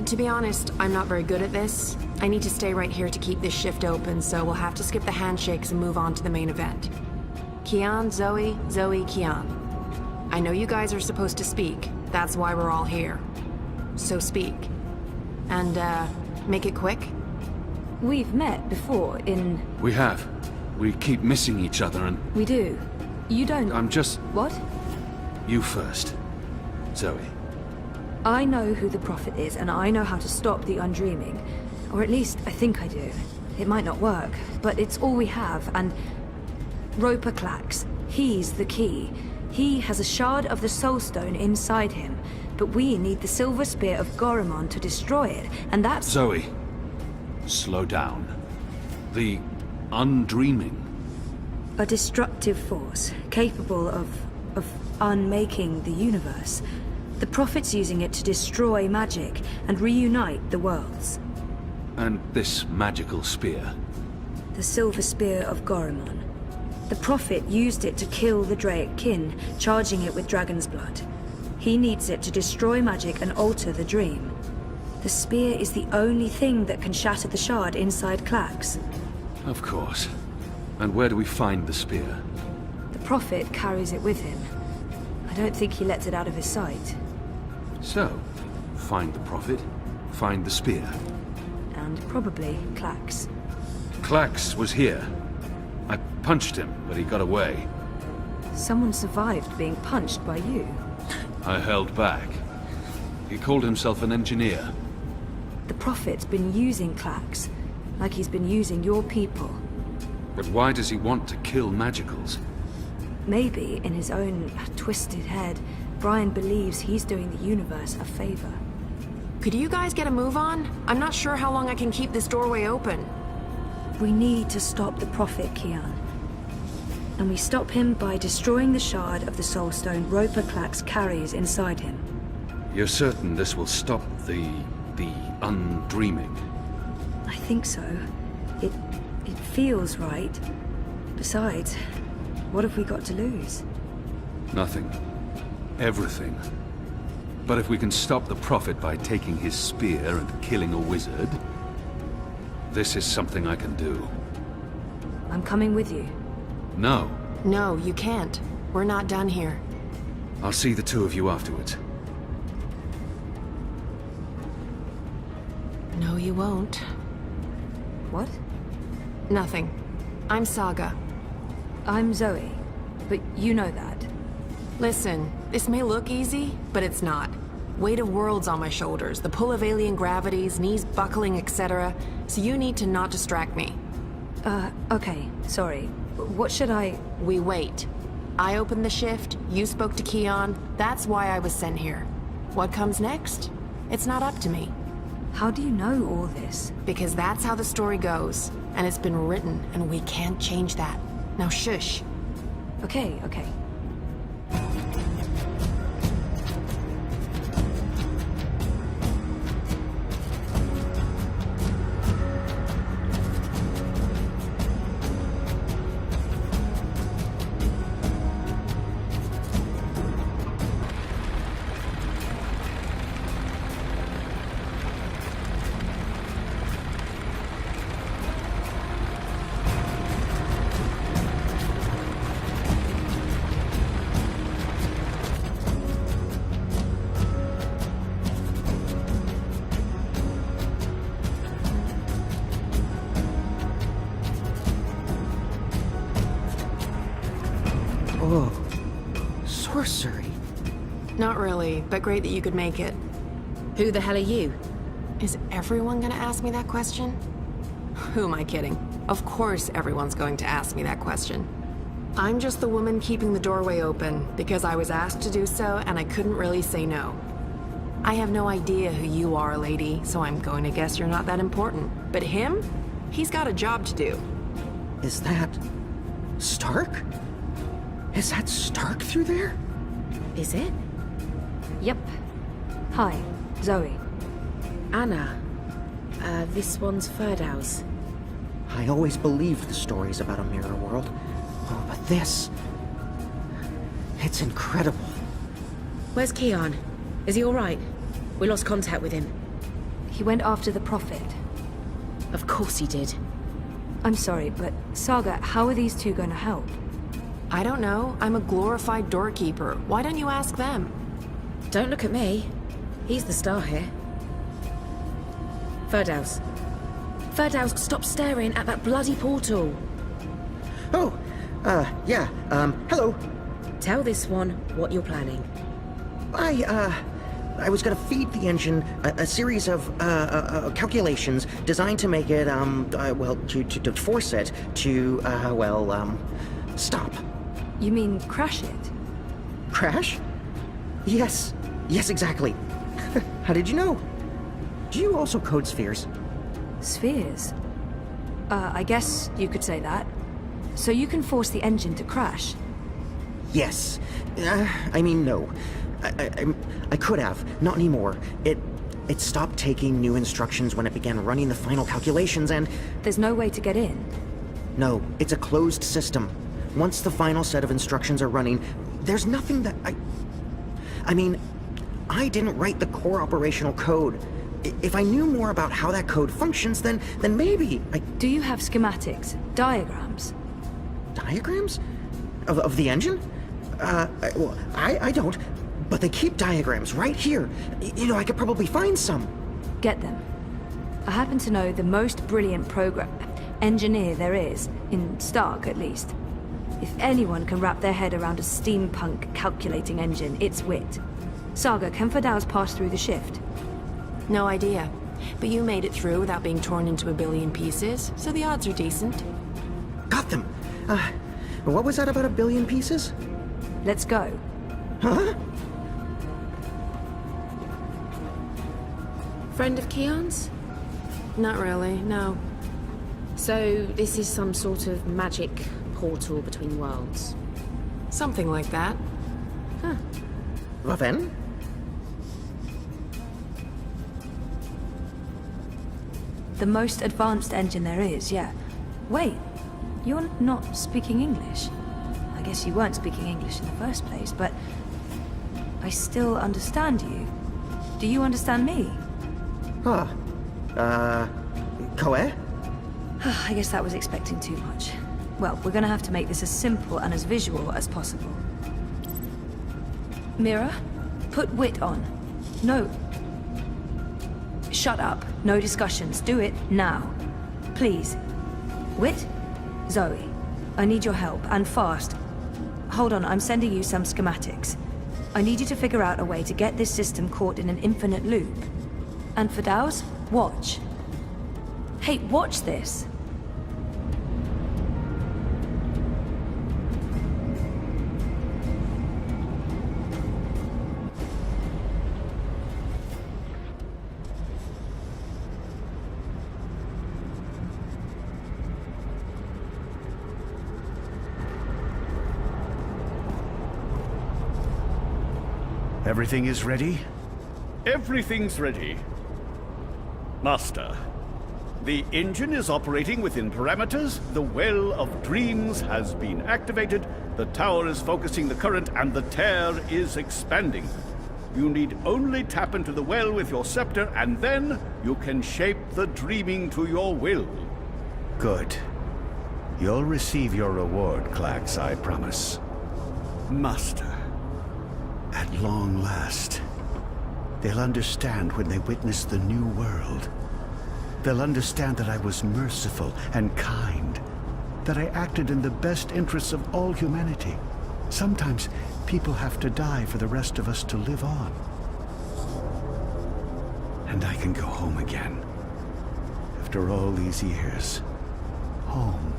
To be honest, I'm not very good at this. I need to stay right here to keep this shift open, so we'll have to skip the handshakes and move on to the main event. Kian, Zoe, Zoe, Kian. I know you guys are supposed to speak. That's why we're all here. So speak. And, make it quick.
We've met before in...
We have. We keep missing each other and...
We do. You don't...
I'm just...
What?
You first. Zoe.
I know who the Prophet is, and I know how to stop the Undreaming. Or at least, I think I do. It might not work, but it's all we have, and... Roper Clax. He's the key. He has a shard of the Soul Stone inside him, but we need the Silver Spear of Gorimon to destroy it, and that's...
Zoe. Slow down. The Undreaming.
A destructive force, capable of unmaking the universe. The Prophet's using it to destroy magic and reunite the worlds.
And this magical spear.
The Silver Spear of Gorimon. The Prophet used it to kill the Draic kin, charging it with dragon's blood. He needs it to destroy magic and alter the dream. The spear is the only thing that can shatter the shard inside Clax.
Of course. And where do we find the spear?
The Prophet carries it with him. I don't think he lets it out of his sight.
So, find the Prophet, find the spear.
And probably Clax.
Clax was here. I punched him, but he got away.
Someone survived being punched by you.
I held back. He called himself an engineer.
The Prophet's been using Clax, like he's been using your people.
But why does he want to kill magicals?
Maybe, in his own twisted head, Brian believes he's doing the universe a favor.
Could you guys get a move on? I'm not sure how long I can keep this doorway open.
We need to stop the Prophet, Kian. And we stop him by destroying the shard of the Soul Stone Roper Clax carries inside him.
You're certain this will stop the Undreaming?
I think so. It feels right. Besides, what have we got to lose?
Nothing. Everything. But if we can stop the Prophet by taking his spear and killing a wizard, this is something I can do.
I'm coming with you.
No.
No, you can't. We're not done here.
I'll see the two of you afterwards.
No, you won't.
What?
Nothing. I'm Saga.
I'm Zoe, but you know that.
Listen, this may look easy, but it's not. Weight of worlds on my shoulders, the pull of alien gravities, knees buckling, etc. So you need to not distract me.
Okay, sorry. What should I...
We wait. I opened the shift, you spoke to Kian, that's why I was sent here. What comes next? It's not up to me.
How do you know all this?
Because that's how the story goes, and it's been written, and we can't change that. Now shush.
Okay.
really, but great that you could make it.
Who the hell are you?
Is everyone gonna ask me that question? Who am I kidding? Of course everyone's going to ask me that question. I'm just the woman keeping the doorway open because I was asked to do so and I couldn't really say no. I have no idea who you are, lady, so I'm going to guess you're not that important. But him? He's got a job to do.
Is that Stark? Is that Stark through there?
Is it?
Yep. Hi, Zoe.
Anna. This one's Ferdow's.
I always believed the stories about a mirror world. Oh, but this... it's incredible.
Where's Keon? Is he alright? We lost contact with him.
He went after the Prophet.
Of course he did.
I'm sorry, but Saga, how are these two going to help?
I don't know. I'm a glorified doorkeeper. Why don't you ask them?
Don't look at me. He's the star here. Ferdow's. Ferdow's, stop staring at that bloody portal.
Oh, yeah, hello.
Tell this one what you're planning.
I was gonna feed the engine a series of, calculations designed to make it, well, to force it to, stop.
You mean crash it?
Crash? Yes, exactly. How did you know? Do you also code spheres?
Spheres? I guess you could say that. So you can force the engine to crash?
Yes. I mean, no. I could have. Not anymore. It stopped taking new instructions when it began running the final calculations and...
There's no way to get in?
No, it's a closed system. Once the final set of instructions are running, there's nothing that I mean, I didn't write the core operational code. If I knew more about how that code functions, then maybe I...
Do you have schematics? Diagrams?
Diagrams? Of the engine? Well, I don't. But they keep diagrams right here. You know, I could probably find some.
Get them. I happen to know the most brilliant engineer there is, in Stark at least. If anyone can wrap their head around a steampunk calculating engine, it's Wit. Saga, can Ferdow's pass through the shift?
No idea. But you made it through without being torn into a billion pieces, so the odds are decent.
Got them. What was that about a billion pieces?
Let's go.
Huh?
Friend of Keon's?
Not really, no.
So this is some sort of magic portal between worlds?
Something like that.
Huh.
Well then?
The most advanced engine there is, yeah. Wait, you're not speaking English. I guess you weren't speaking English in the first place, but I still understand you. Do you understand me?
Huh. Koe?
I guess that was expecting too much. Well, we're gonna have to make this as simple and as visual as possible. Mira, put Wit on. No. Shut up. No discussions. Do it now. Please. Wit? Zoe, I need your help, and fast. Hold on, I'm sending you some schematics. I need you to figure out a way to get this system caught in an infinite loop. And for Dow's, watch. Hey, watch this.
Everything is ready?
Everything's ready. Master, the engine is operating within parameters, the Well of Dreams has been activated, the tower is focusing the current, and the tear is expanding. You need only tap into the well with your scepter, and then you can shape the dreaming to your will.
Good. You'll receive your reward, Klax, I promise.
Master.
At long last, they'll understand when they witness the new world. They'll understand that I was merciful and kind, that I acted in the best interests of all humanity. Sometimes
People have to die for the rest of us to live on. And I can go home again. After all these years. Home.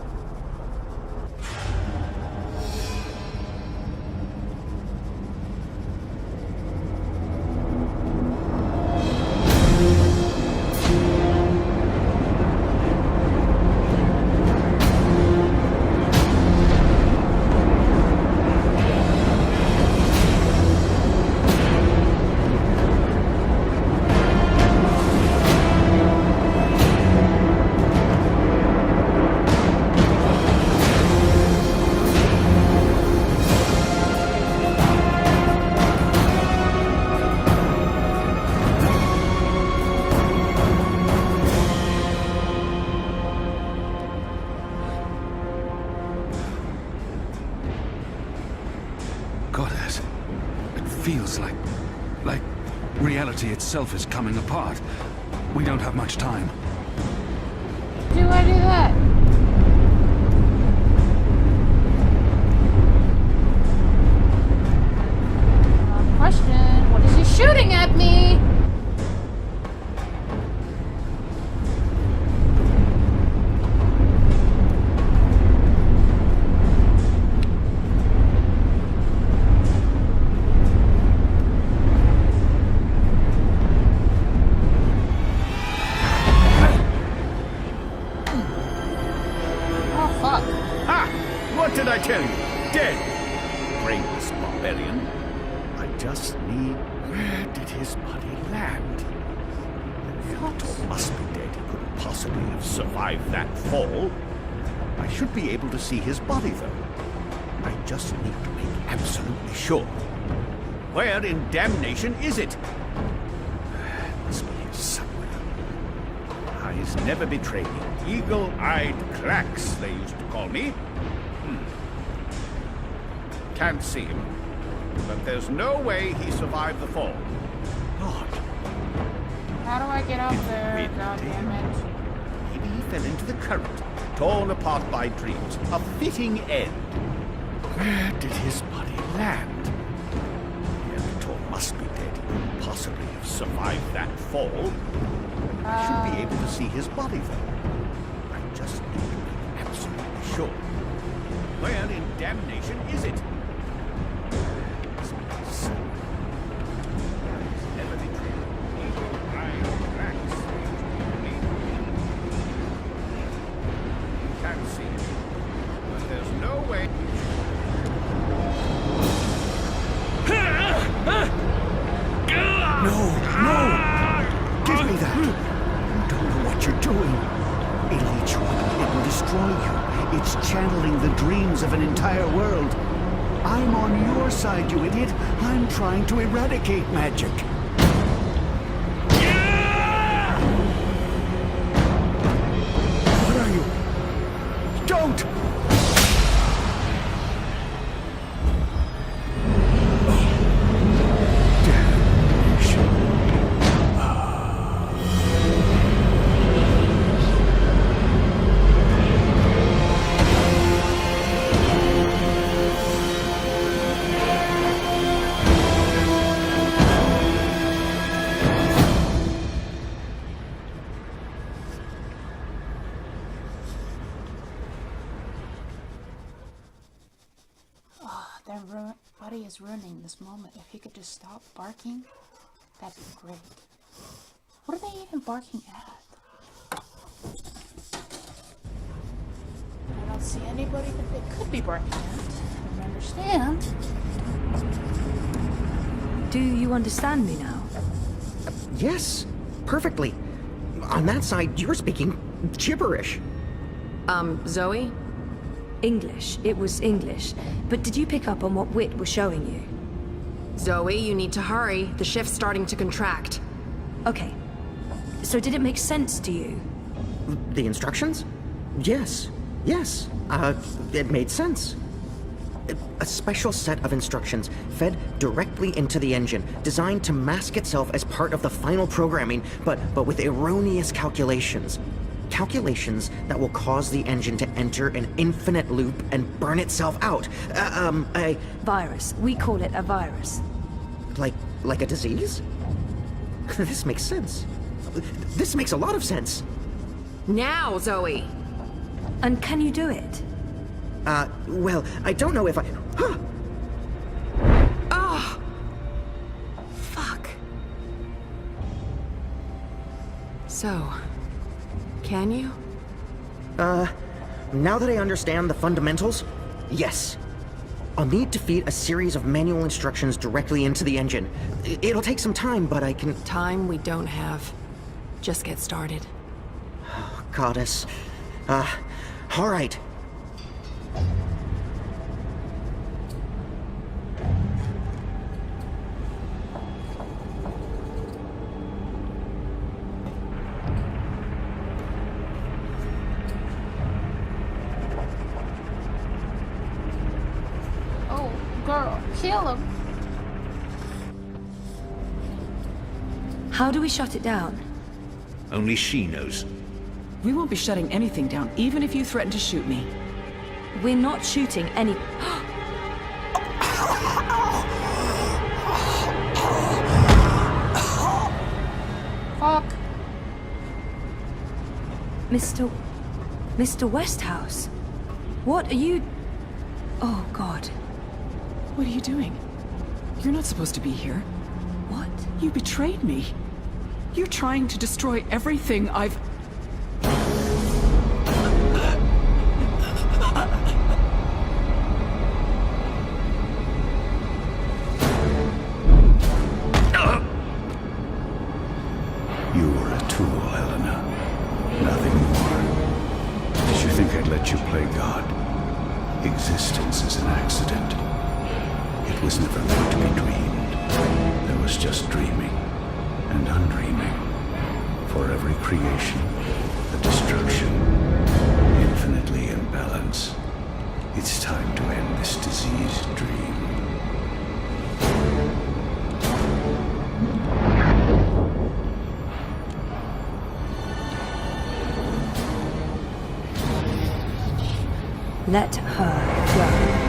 Goddess, it feels like reality itself is coming apart. We don't have much time.
Do I do that? Question, what is he shooting at me?
What did I tell you? Dead! Brainless barbarian. I just need... Where did his body land? The Minotaur must be dead. He couldn't possibly have survived that fall. I should be able to see his body, though. I just need to make absolutely sure. Where in damnation is it? It must be here somewhere. Eyes never betray me. Eagle-eyed clacks, they used to call me. Can't see him. But there's no way he survived the fall. God.
How do I get up there? God damn it.
Maybe he fell into the current, torn apart by dreams. A fitting end. Where did his body land? The Minotaur must be dead. He couldn't possibly have survived that fall. I should be able to see his body, though. I just need to make absolutely sure. Where in damnation is it? Channeling the dreams of an entire world. I'm on your side, you idiot. I'm trying to eradicate magic. What are you? Don't!
Their body is ruining this moment. If he could just stop barking, that'd be great. What are they even barking at? I don't see anybody that they could be barking at. I don't understand.
Do you understand me now?
Yes, perfectly. On that side, you're speaking gibberish.
Zoe?
English. It was English. But did you pick up on what Wit was showing you?
Zoe, you need to hurry. The shift's starting to contract.
Okay. So did it make sense to you?
The instructions? Yes. Yes. It made sense. A special set of instructions fed directly into the engine, designed to mask itself as part of the final programming, but with erroneous calculations. calculations that will cause the engine to enter an infinite loop and burn itself out.
Virus. We call it a virus.
Like a disease? This makes sense. This makes a lot of sense.
Now, Zoe!
And can you do it?
Well, I don't know if I... Huh!
Oh! Fuck. So, can you?
Now that I understand the fundamentals, yes. I'll need to feed a series of manual instructions directly into the engine. It'll take some time, but I can...
Time we don't have. Just get started.
Oh, Goddess. All right.
Oh, girl, kill him.
How do we shut it down?
Only she knows.
We won't be shutting anything down, even if you threaten to shoot me.
We're not shooting any...
Fuck.
Mr. Westhouse? What are you... Oh, God.
What are you doing? You're not supposed to be here.
What?
You betrayed me. You're trying to destroy everything I've...
You were a tool, Helena. Nothing more. Did you think I'd let you play God? Existence is an accident. It was never meant to be dreamed. There was just dreaming and undreaming. For every creation, a destruction, infinitely in balance. It's time to end this diseased dream.
Let her go.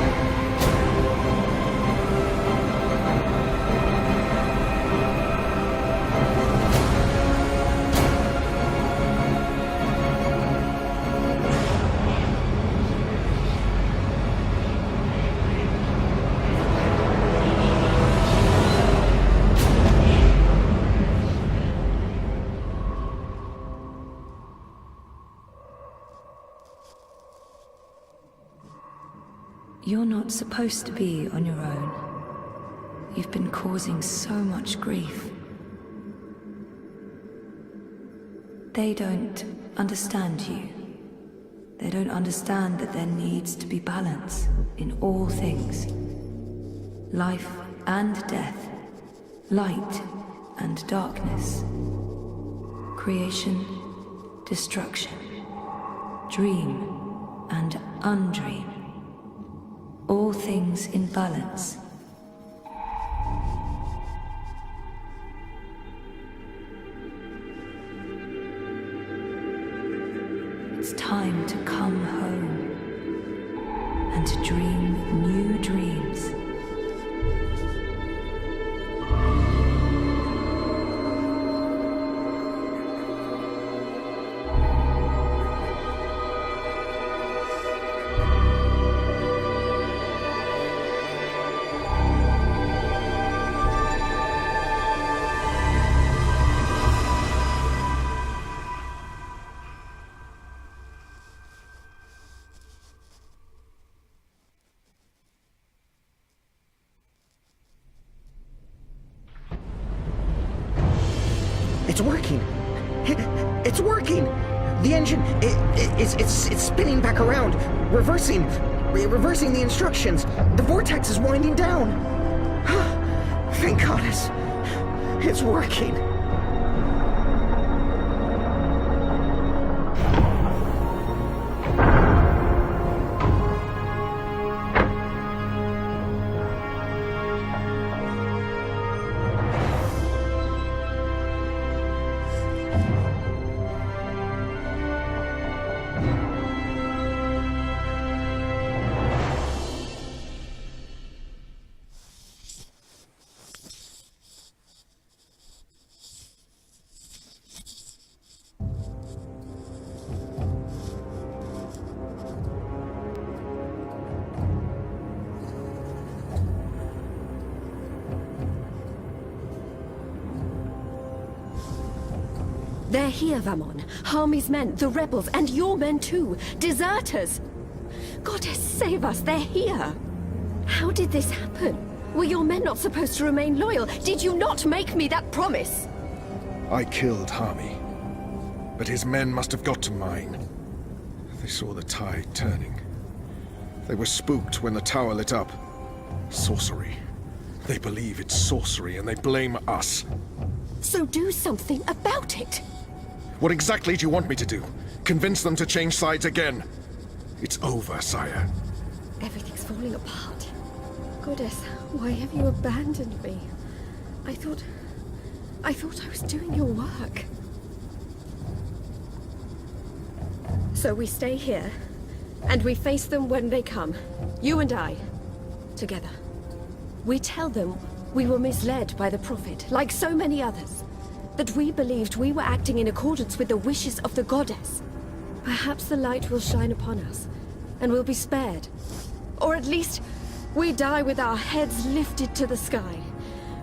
You're not supposed to be on your own. You've been causing so much grief. They don't understand you. They don't understand that there needs to be balance in all things. Life and death. Light and darkness. Creation, destruction. Dream and undream. All things in balance. It's time to come home and to dream new dreams.
It's working! It's working! The engine, it's spinning back around, reversing the instructions. The vortex is winding down. Thank goddess. It's working.
They're here, Vamon. Harmy's men, the rebels, and your men too. Deserters! Goddess, save us, they're here! How did this happen? Were your men not supposed to remain loyal? Did you not make me that promise?
I killed Harmy, but his men must have got to mine. They saw the tide turning. They were spooked when the tower lit up. Sorcery. They believe it's sorcery and they blame us.
So do something about it!
What exactly do you want me to do? Convince them to change sides again? It's over, sire.
Everything's falling apart. Goddess, why have you abandoned me? I thought I was doing your work. So we stay here, and we face them when they come. You and I, together. We tell them we were misled by the Prophet, like so many others. That we believed we were acting in accordance with the wishes of the Goddess. Perhaps the light will shine upon us, and we'll be spared. Or at least, we die with our heads lifted to the sky,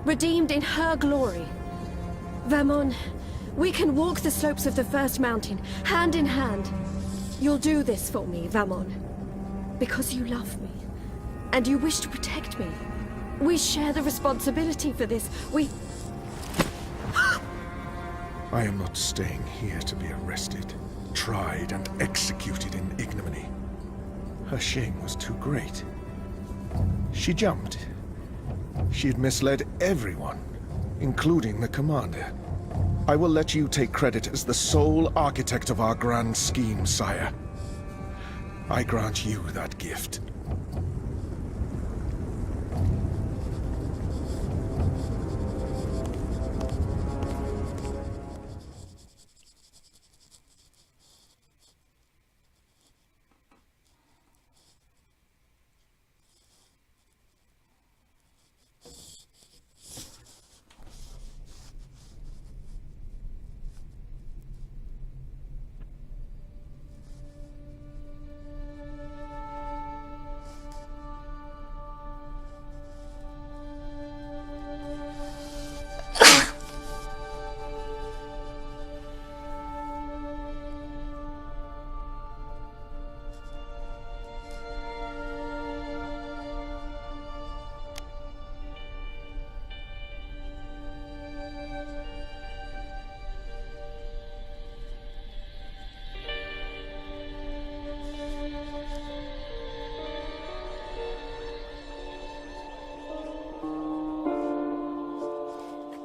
redeemed in her glory. Vamon, we can walk the slopes of the First Mountain, hand in hand. You'll do this for me, Vamon. Because you love me, and you wish to protect me. We share the responsibility for this.
I am not staying here to be arrested, tried, and executed in ignominy. Her shame was too great. She jumped. She had misled everyone, including the commander. I will let you take credit as the sole architect of our grand scheme, sire. I grant you that gift.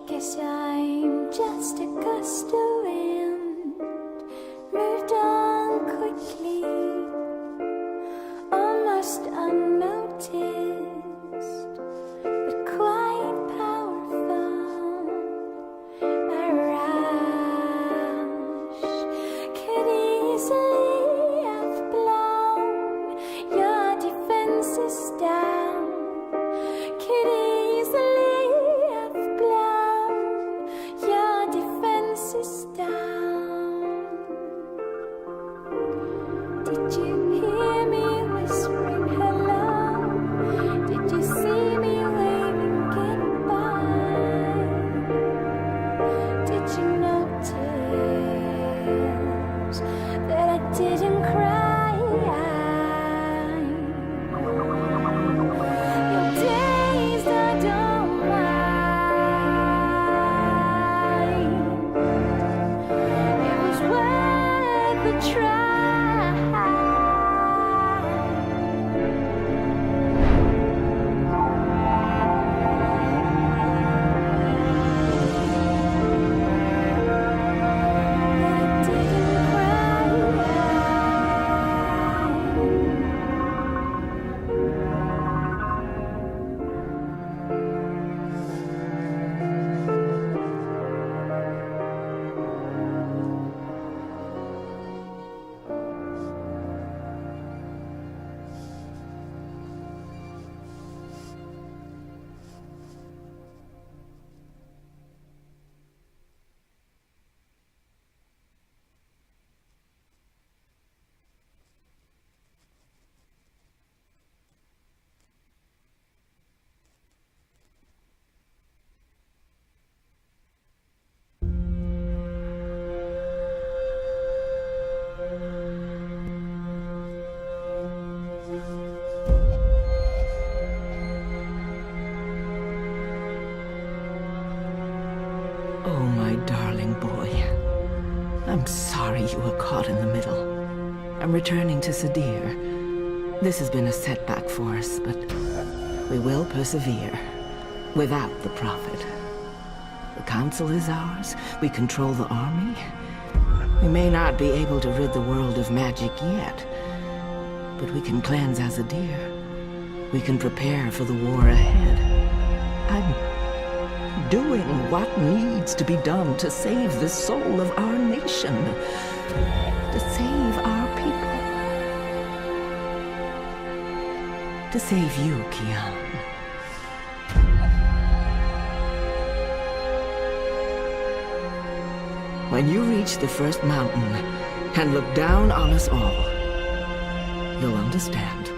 Guess I'm just a gust of wind, moved on quickly, almost unnoticed, but quite powerful. A rush could easily have blown your defenses down, could easily have blown your defenses down.
Oh, my darling boy. I'm sorry you were caught in the middle. I'm returning to Sadir. This has been a setback for us, but we will persevere. Without the Prophet. The Council is ours. We control the army. We may not be able to rid the world of magic yet, but we can cleanse Azadir. We can prepare for the war ahead. I'm doing what needs to be done to save the soul of our nation. To save our people. To save you, Kian. When you reach the first mountain and look down on us all, you'll understand.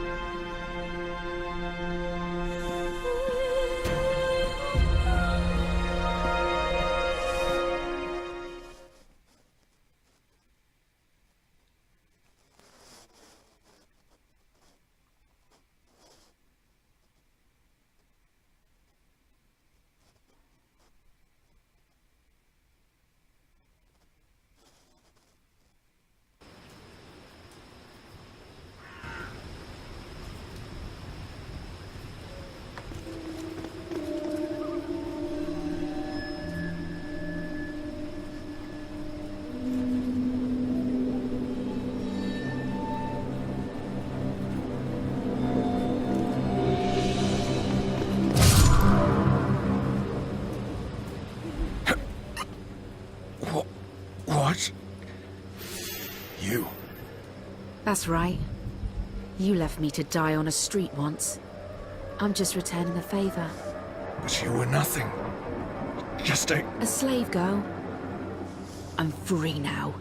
What? You?
That's right. You left me to die on a street once. I'm just returning the favor.
But you were nothing. Just a
slave girl. I'm free now.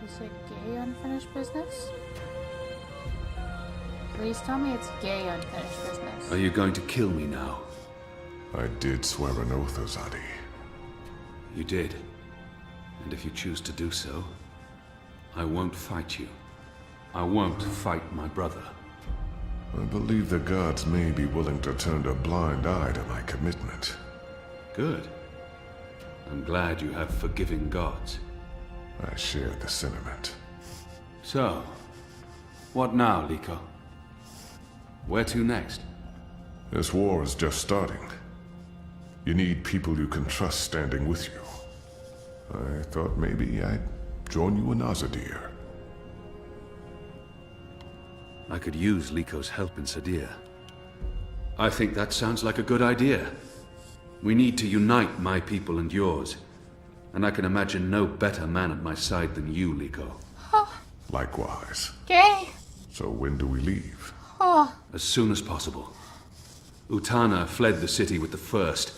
Is it gay unfinished business? Please tell me it's gay unfinished business.
Are you going to kill me now?
I did swear an oath, Azadi.
You did. And if you choose to do so, I won't fight you. I won't fight my brother.
I believe the gods may be willing to turn a blind eye to my commitment.
Good. I'm glad you have forgiving gods.
I share the sentiment.
So, what now, Liko? Where to next?
This war is just starting. You need people you can trust standing with you. I thought maybe I'd join you in Azadir.
I could use Liko's help in Sadir. I think that sounds like a good idea. We need to unite my people and yours. And I can imagine no better man at my side than you, Liko.
Likewise.
Gay?
So when do we leave?
As soon as possible. Utana fled the city with the first.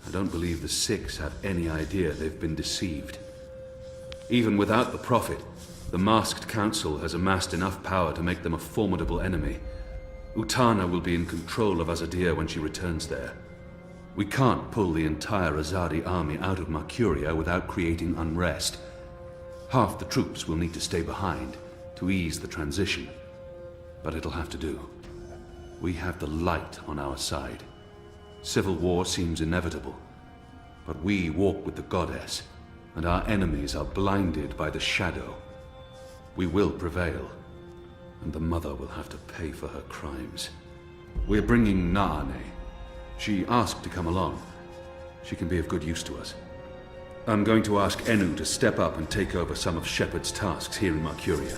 I don't believe the Six have any idea they've been deceived. Even without the Prophet, the Masked Council has amassed enough power to make them a formidable enemy. Utana will be in control of Azadir when she returns there. We can't pull the entire Azadi army out of Mercuria without creating unrest. Half the troops will need to stay behind to ease the transition. But it'll have to do. We have the light on our side. Civil war seems inevitable. But we walk with the goddess, and our enemies are blinded by the shadow. We will prevail, and the mother will have to pay for her crimes. We're bringing Naane. She asked to come along. She can be of good use to us. I'm going to ask Enu to step up and take over some of Shepard's tasks here in Mercuria.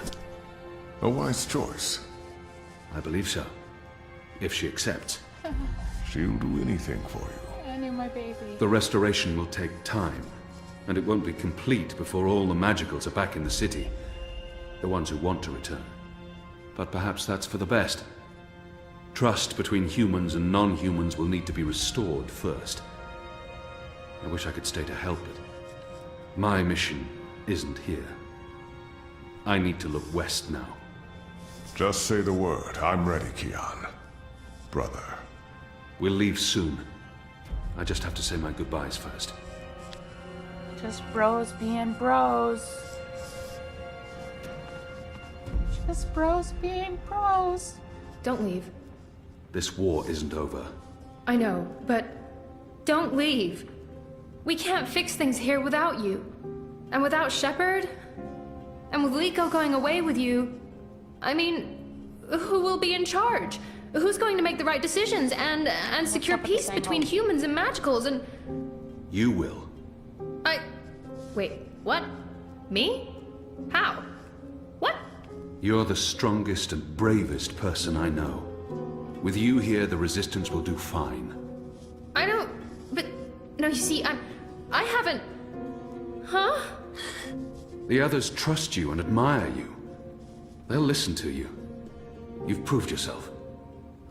A wise choice.
I believe so. If she accepts.
She'll do anything for you.
Enu, my baby.
The restoration will take time, and it won't be complete before all the magicals are back in the city. The ones who want to return. But perhaps that's for the best. Trust between humans and non-humans will need to be restored first. I wish I could stay to help it. My mission isn't here. I need to look west now.
Just say the word. I'm ready, Kian. Brother.
We'll leave soon. I just have to say my goodbyes first.
Just bros being bros. Just bros being bros.
Don't leave.
This war isn't over.
I know, but don't leave. We can't fix things here without you. And without Shepard? And with Liko going away with you, I mean, who will be in charge? Who's going to make the right decisions and secure peace between humans and magicals and...
You will.
Wait, what? Me? How? What?
You're the strongest and bravest person I know. With you here, the Resistance will do fine.
I don't... But... No, you see, I haven't... Huh?
The others trust you and admire you. They'll listen to you. You've proved yourself.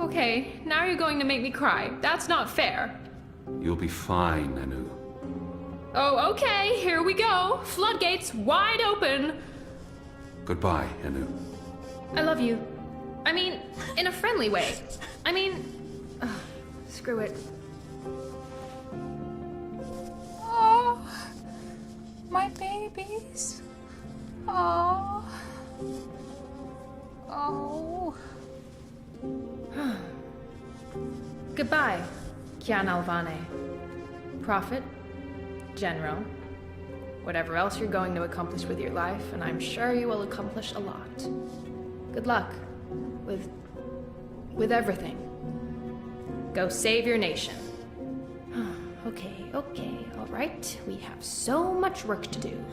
Okay, now you're going to make me cry. That's not fair.
You'll be fine, Enu.
Oh, okay, here we go. Floodgates wide open.
Goodbye, Enu.
I love you. I mean, in a friendly way. I mean... screw it.
Oh, my babies. Oh. Oh.
Goodbye, Kian Alvane. Prophet, General, whatever else you're going to accomplish with your life, and I'm sure you will accomplish a lot. Good luck with everything. Go save your nation. Okay, all right. We have so much work to do.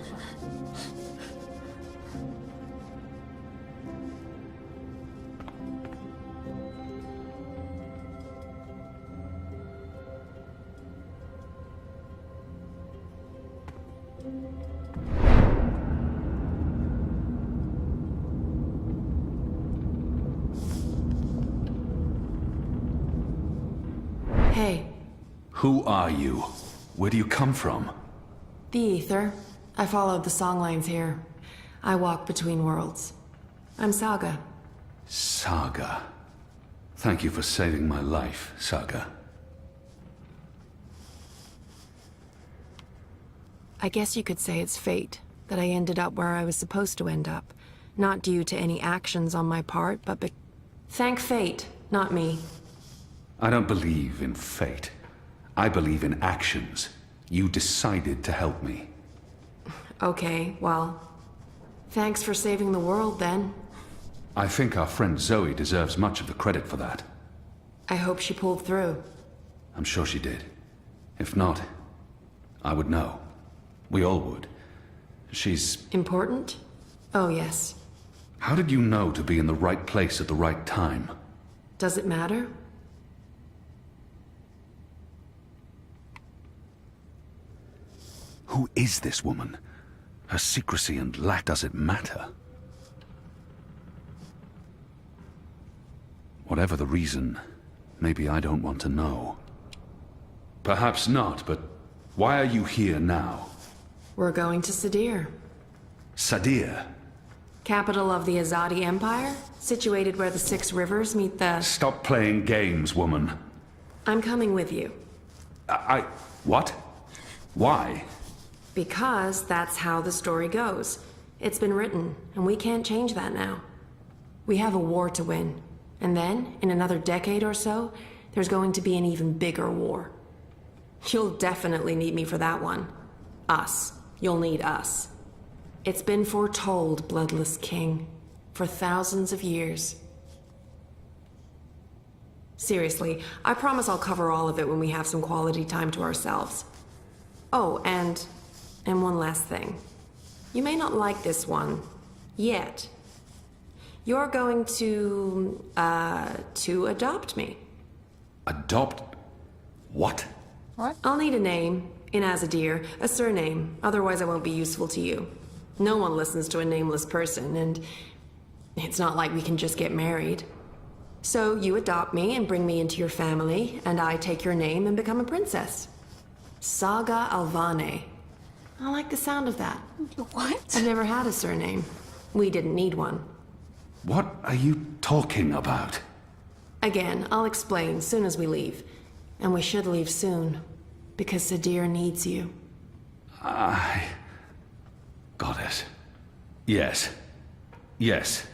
Hey.
Who are you? Where do you come from?
The Ether. I followed the song lines here. I walk between worlds. I'm Saga.
Saga. Thank you for saving my life, Saga.
I guess you could say it's fate that I ended up where I was supposed to end up. Not due to any actions on my part, but thank fate, not me.
I don't believe in fate. I believe in actions. You decided to help me.
Okay, well, thanks for saving the world then.
I think our friend Zoe deserves much of the credit for that.
I hope she pulled through.
I'm sure she did. If not, I would know. We all would. She's...
Important? Oh, yes.
How did you know to be in the right place at the right time?
Does it matter?
Who is this woman? Her secrecy and lack, does it matter? Whatever the reason, maybe I don't want to know. Perhaps not, but why are you here now?
We're going to Sadir.
Sadir?
Capital of the Azadi Empire, situated where the 6 rivers meet the...
Stop playing games, woman.
I'm coming with you.
What? Why?
Because that's how the story goes. It's been written, and we can't change that now. We have a war to win. And then, in another decade or so, there's going to be an even bigger war. You'll definitely need me for that one. Us. You'll need us. It's been foretold, Bloodless King, for thousands of years. Seriously, I promise I'll cover all of it when we have some quality time to ourselves. Oh, and one last thing. You may not like this one yet. You're going to adopt me.
Adopt? What?
What?
I'll need a name, in Azadir, a surname, otherwise I won't be useful to you. No one listens to a nameless person, and it's not like we can just get married. So you adopt me and bring me into your family, and I take your name and become a princess. Saga Alvane. I like the sound of that.
What?
I've never had a surname. We didn't need one.
What are you talking about?
Again, I'll explain soon as we leave. And we should leave soon, because Sadir needs you.
Got it. Yes. Yes.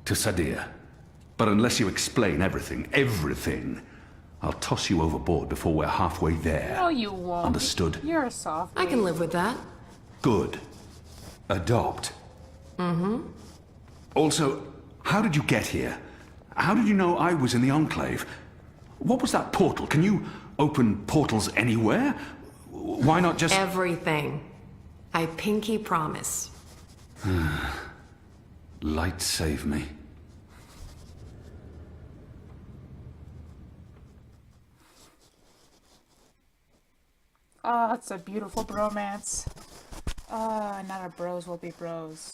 To Sadir. But unless you explain everything, I'll toss you overboard before we're halfway there.
No, you won't.
Understood?
You're a soft.
I can live with that.
Good. Adopt.
Mm-hmm.
Also, how did you get here? How did you know I was in the Enclave? What was that portal? Can you open portals anywhere? Why not just...
Everything. I pinky promise.
Light save me.
Oh, it's a beautiful bromance. Not our bros will be bros.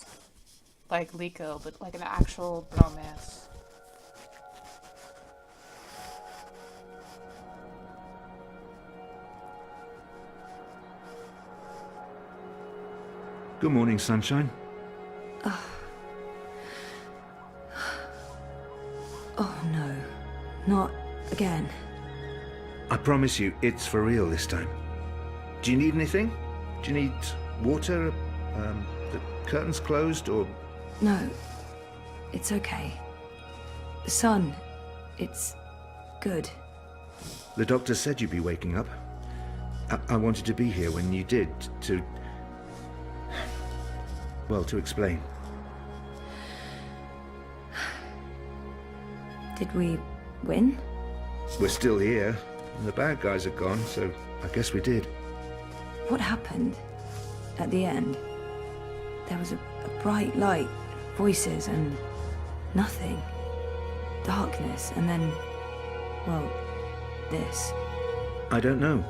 Like Liko, but like an actual bromance.
Good morning, sunshine.
Oh no, not again.
I promise you, it's for real this time. Do you need anything? Do you need water? The curtains closed, or...
No, it's okay. The sun, it's good.
The doctor said you'd be waking up. I wanted to be here when you did, to... Well, to explain.
Did we win?
We're still here, and the bad guys are gone, so I guess we did.
What happened at the end? There was a bright light, voices, and nothing. Darkness, and then, well, this.
I don't know.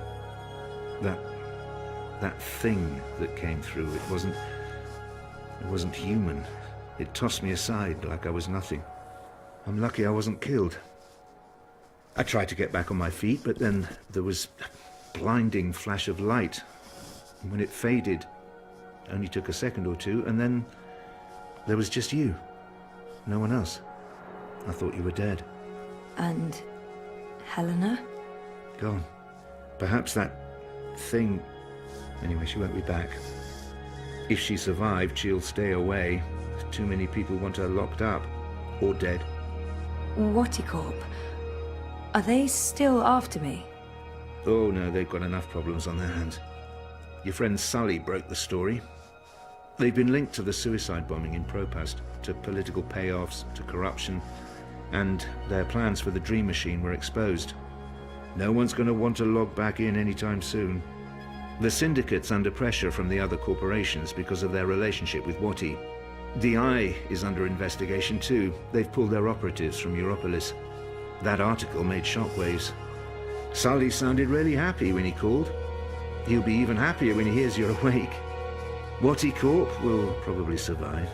That thing that came through, it wasn't human. It tossed me aside like I was nothing. I'm lucky I wasn't killed. I tried to get back on my feet, but then there was a blinding flash of light. And when it faded, it only took a second or two, and then there was just you. No one else. I thought you were dead.
And Helena?
Gone. Perhaps that thing... Anyway, she won't be back. If she survived, she'll stay away. Too many people want her locked up. Or dead.
Whatticorp? Are they still after me?
Oh no, they've got enough problems on their hands. Your friend Sully broke the story. They've been linked to the suicide bombing in Propast, to political payoffs, to corruption, and their plans for the Dream Machine were exposed. No one's going to want to log back in anytime soon. The Syndicate's under pressure from the other corporations because of their relationship with Wati. DI is under investigation too. They've pulled their operatives from Europolis. That article made shockwaves. Sully sounded really happy when he called. He'll be even happier when he hears you're awake. Wati Corp will probably survive.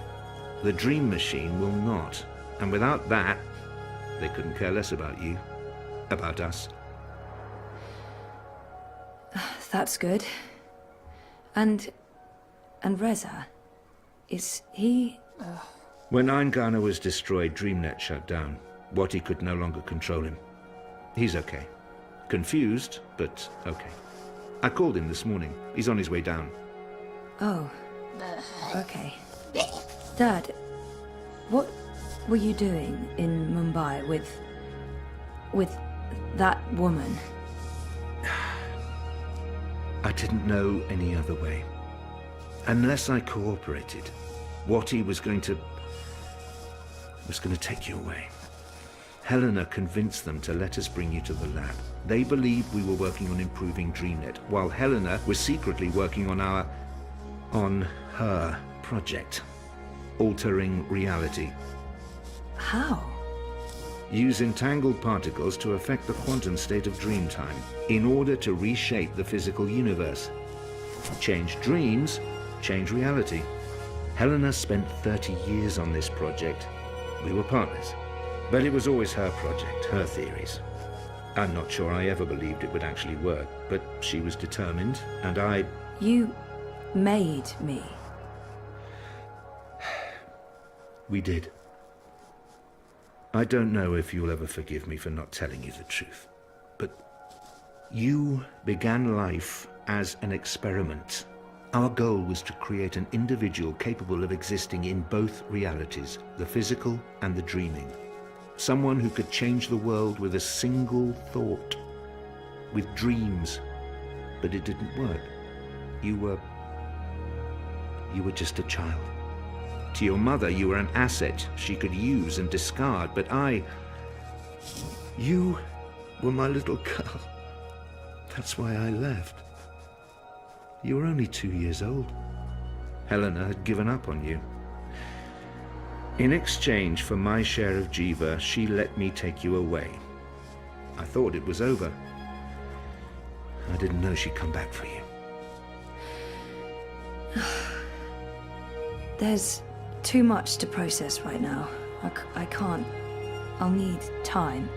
The Dream Machine will not. And without that, they couldn't care less about you. About us.
That's good. And Reza, is he...
When Eingana was destroyed, DreamNet shut down. Wati could no longer control him. He's okay. Confused, but okay. I called him this morning. He's on his way down.
Oh, okay. Dad, what were you doing in Mumbai with that woman?
I didn't know any other way. Unless I cooperated, Wati was going to take you away. Helena convinced them to let us bring you to the lab. They believed we were working on improving DreamNet, while Helena was secretly working on her project. Altering reality.
How?
Use entangled particles to affect the quantum state of dreamtime in order to reshape the physical universe. Change dreams, change reality. Helena spent 30 years on this project. We were partners. But it was always her project, her theories. I'm not sure I ever believed it would actually work, but she was determined, and I...
You made me.
We did. I don't know if you'll ever forgive me for not telling you the truth, but you began life as an experiment. Our goal was to create an individual capable of existing in both realities, the physical and the dreaming. Someone who could change the world with a single thought, with dreams. But it didn't work. You were just a child. To your mother, you were an asset she could use and discard, but you were my little girl. That's why I left. You were only 2 years old. Helena had given up on you. In exchange for my share of Jiva, she let me take you away. I thought it was over. I didn't know she'd come back for you.
There's too much to process right now. I can't. I'll need time.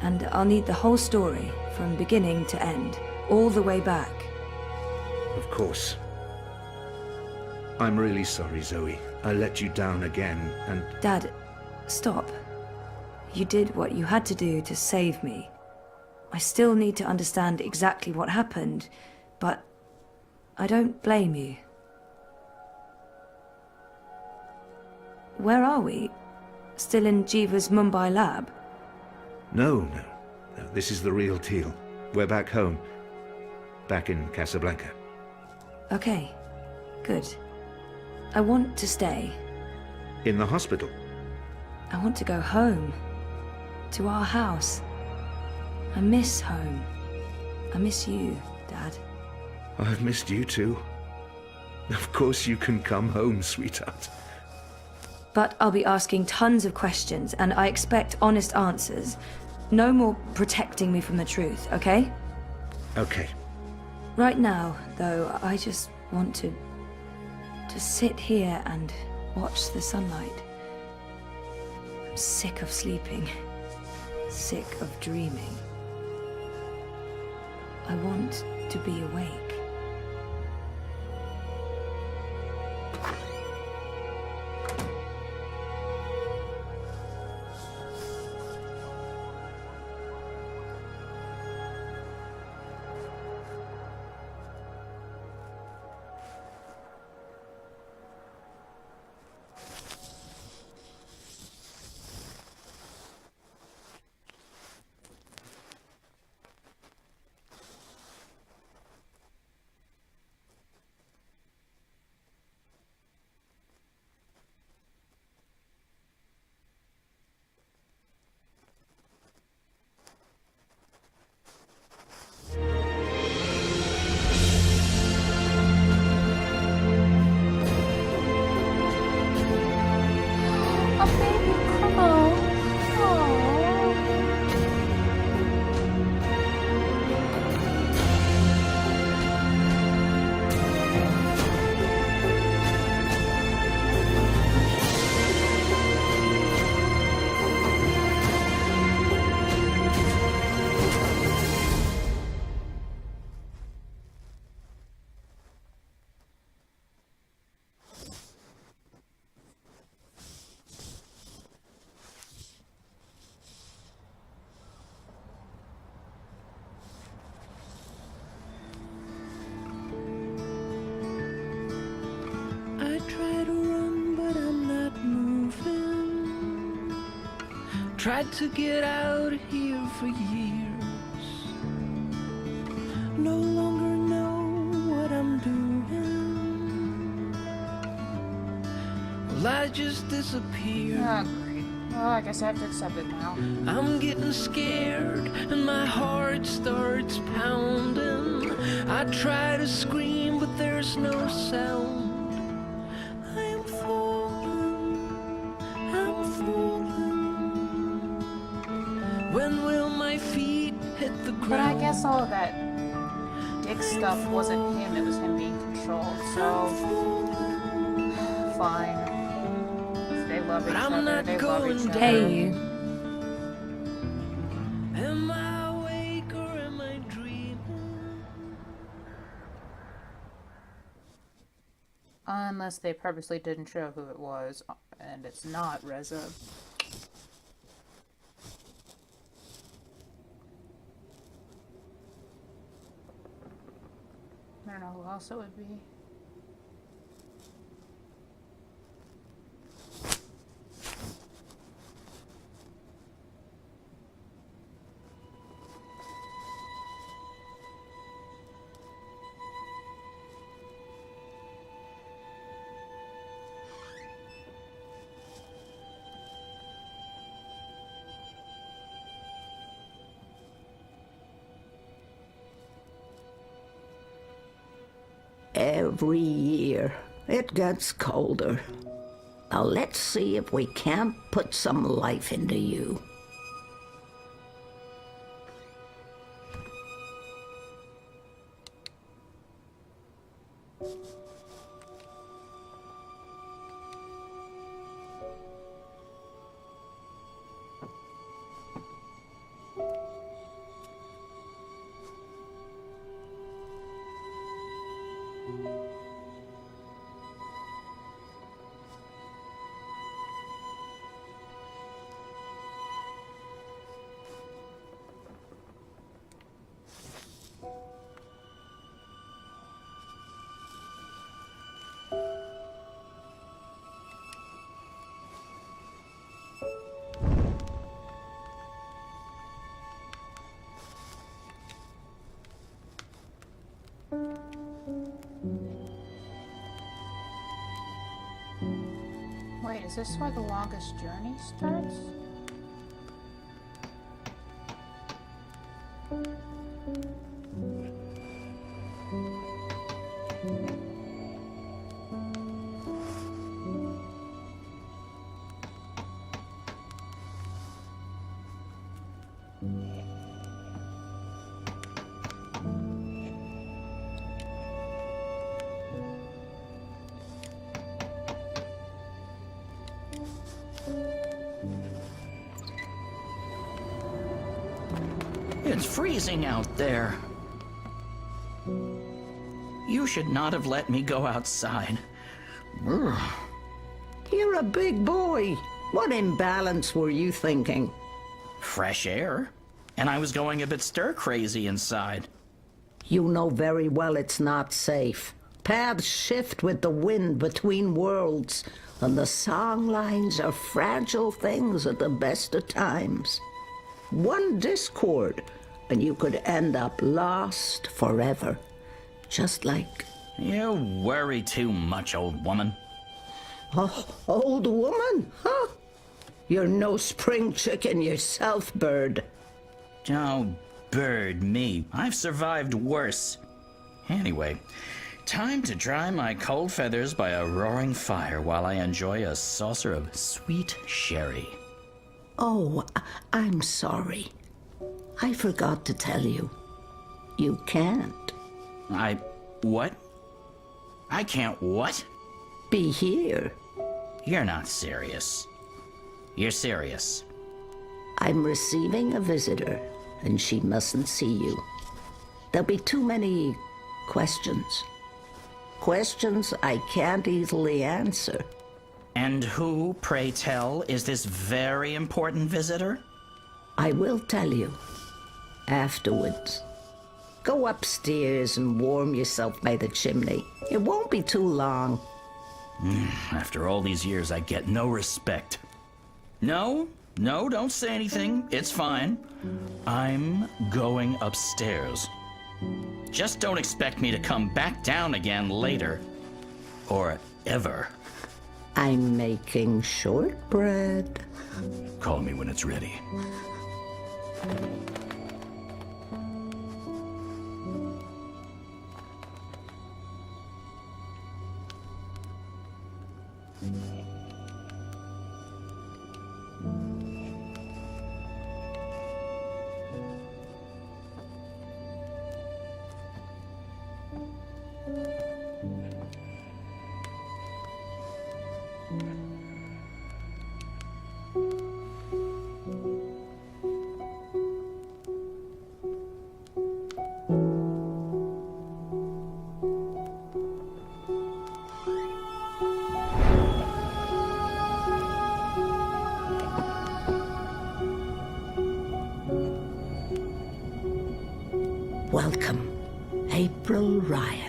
And I'll need the whole story, from beginning to end, all the way back.
Of course. I'm really sorry, Zoe. I let you down again, and...
Dad, stop. You did what you had to do to save me. I still need to understand exactly what happened, but I don't blame you. Where are we? Still in Jiva's Mumbai lab?
No. This is the real deal. We're back home. Back in Casablanca.
Okay, good. I want to stay.
In the hospital?
I want to go home. To our house. I miss home. I miss you, Dad.
I've missed you too. Of course you can come home, sweetheart.
But I'll be asking tons of questions, and I expect honest answers. No more protecting me from the truth, okay?
Okay.
Right now, though, I just want to sit here and watch the sunlight. I'm sick of sleeping. Sick of dreaming. I want to be awake.
Tried to get out of here for years. No longer know what I'm doing. Well, I just disappeared.
Oh, great. Oh, I guess I have to accept it now.
I'm getting scared and my heart starts pounding. I try to scream, but there's no sound. I'm falling, I'm falling. When will my feet hit the ground?
But I guess all of that dick stuff wasn't him, it was him being controlled, so fine. If they love each other, they love each other.
Hey, you.
Am I awake or am I dreaming?
Unless they purposely didn't show who it was, and it's not Reza. I don't know who else it would be.
Every year, it gets colder. Now let's see if we can't put some life into you.
Wait, is this where the longest journey starts?
It's freezing out there. You should not have let me go outside. Ugh.
You're a big boy. What imbalance were you thinking?
Fresh air. And I was going a bit stir-crazy inside.
You know very well it's not safe. Paths shift with the wind between worlds, and the song lines are fragile things at the best of times. One discord, and you could end up lost forever. Just like...
You worry too much, old woman.
Oh, old woman, huh? You're no spring chicken yourself, bird.
Oh, bird me. I've survived worse. Anyway, time to dry my cold feathers by a roaring fire while I enjoy a saucer of sweet sherry.
Oh, I'm sorry. I forgot to tell you. You can't.
What? I can't what?
Be here.
You're not serious. You're serious.
I'm receiving a visitor, and she mustn't see you. There'll be too many questions. Questions I can't easily answer.
And who, pray tell, is this very important visitor?
I will tell you. Afterwards. Go upstairs and warm yourself by the chimney. It won't be too long.
After all these years, I get no respect. No, don't say anything. It's fine. I'm going upstairs. Just don't expect me to come back down again later. Or ever.
I'm making shortbread.
Call me when it's ready.
Welcome, April Ryan.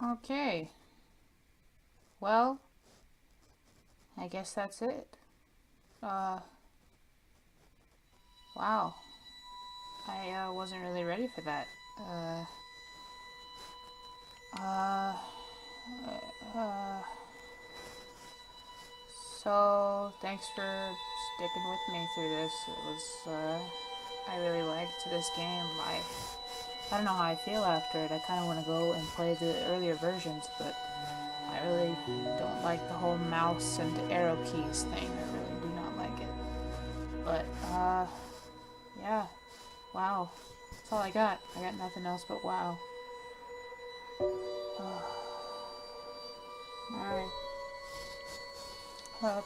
Okay. Well, I guess that's it. Wow. I wasn't really ready for that. So, thanks for sticking with me through this. It was, I really liked this game. I don't know how I feel after it. I kind of want to go and play the earlier versions, but I really don't like the whole mouse and arrow keys thing. I really do not like it. But, yeah. Wow. That's all I got. I got nothing else but wow. Alright.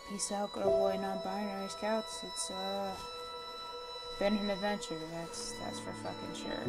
Peace out, good old boy non-binary scouts. It's, been an adventure. That's for fucking sure.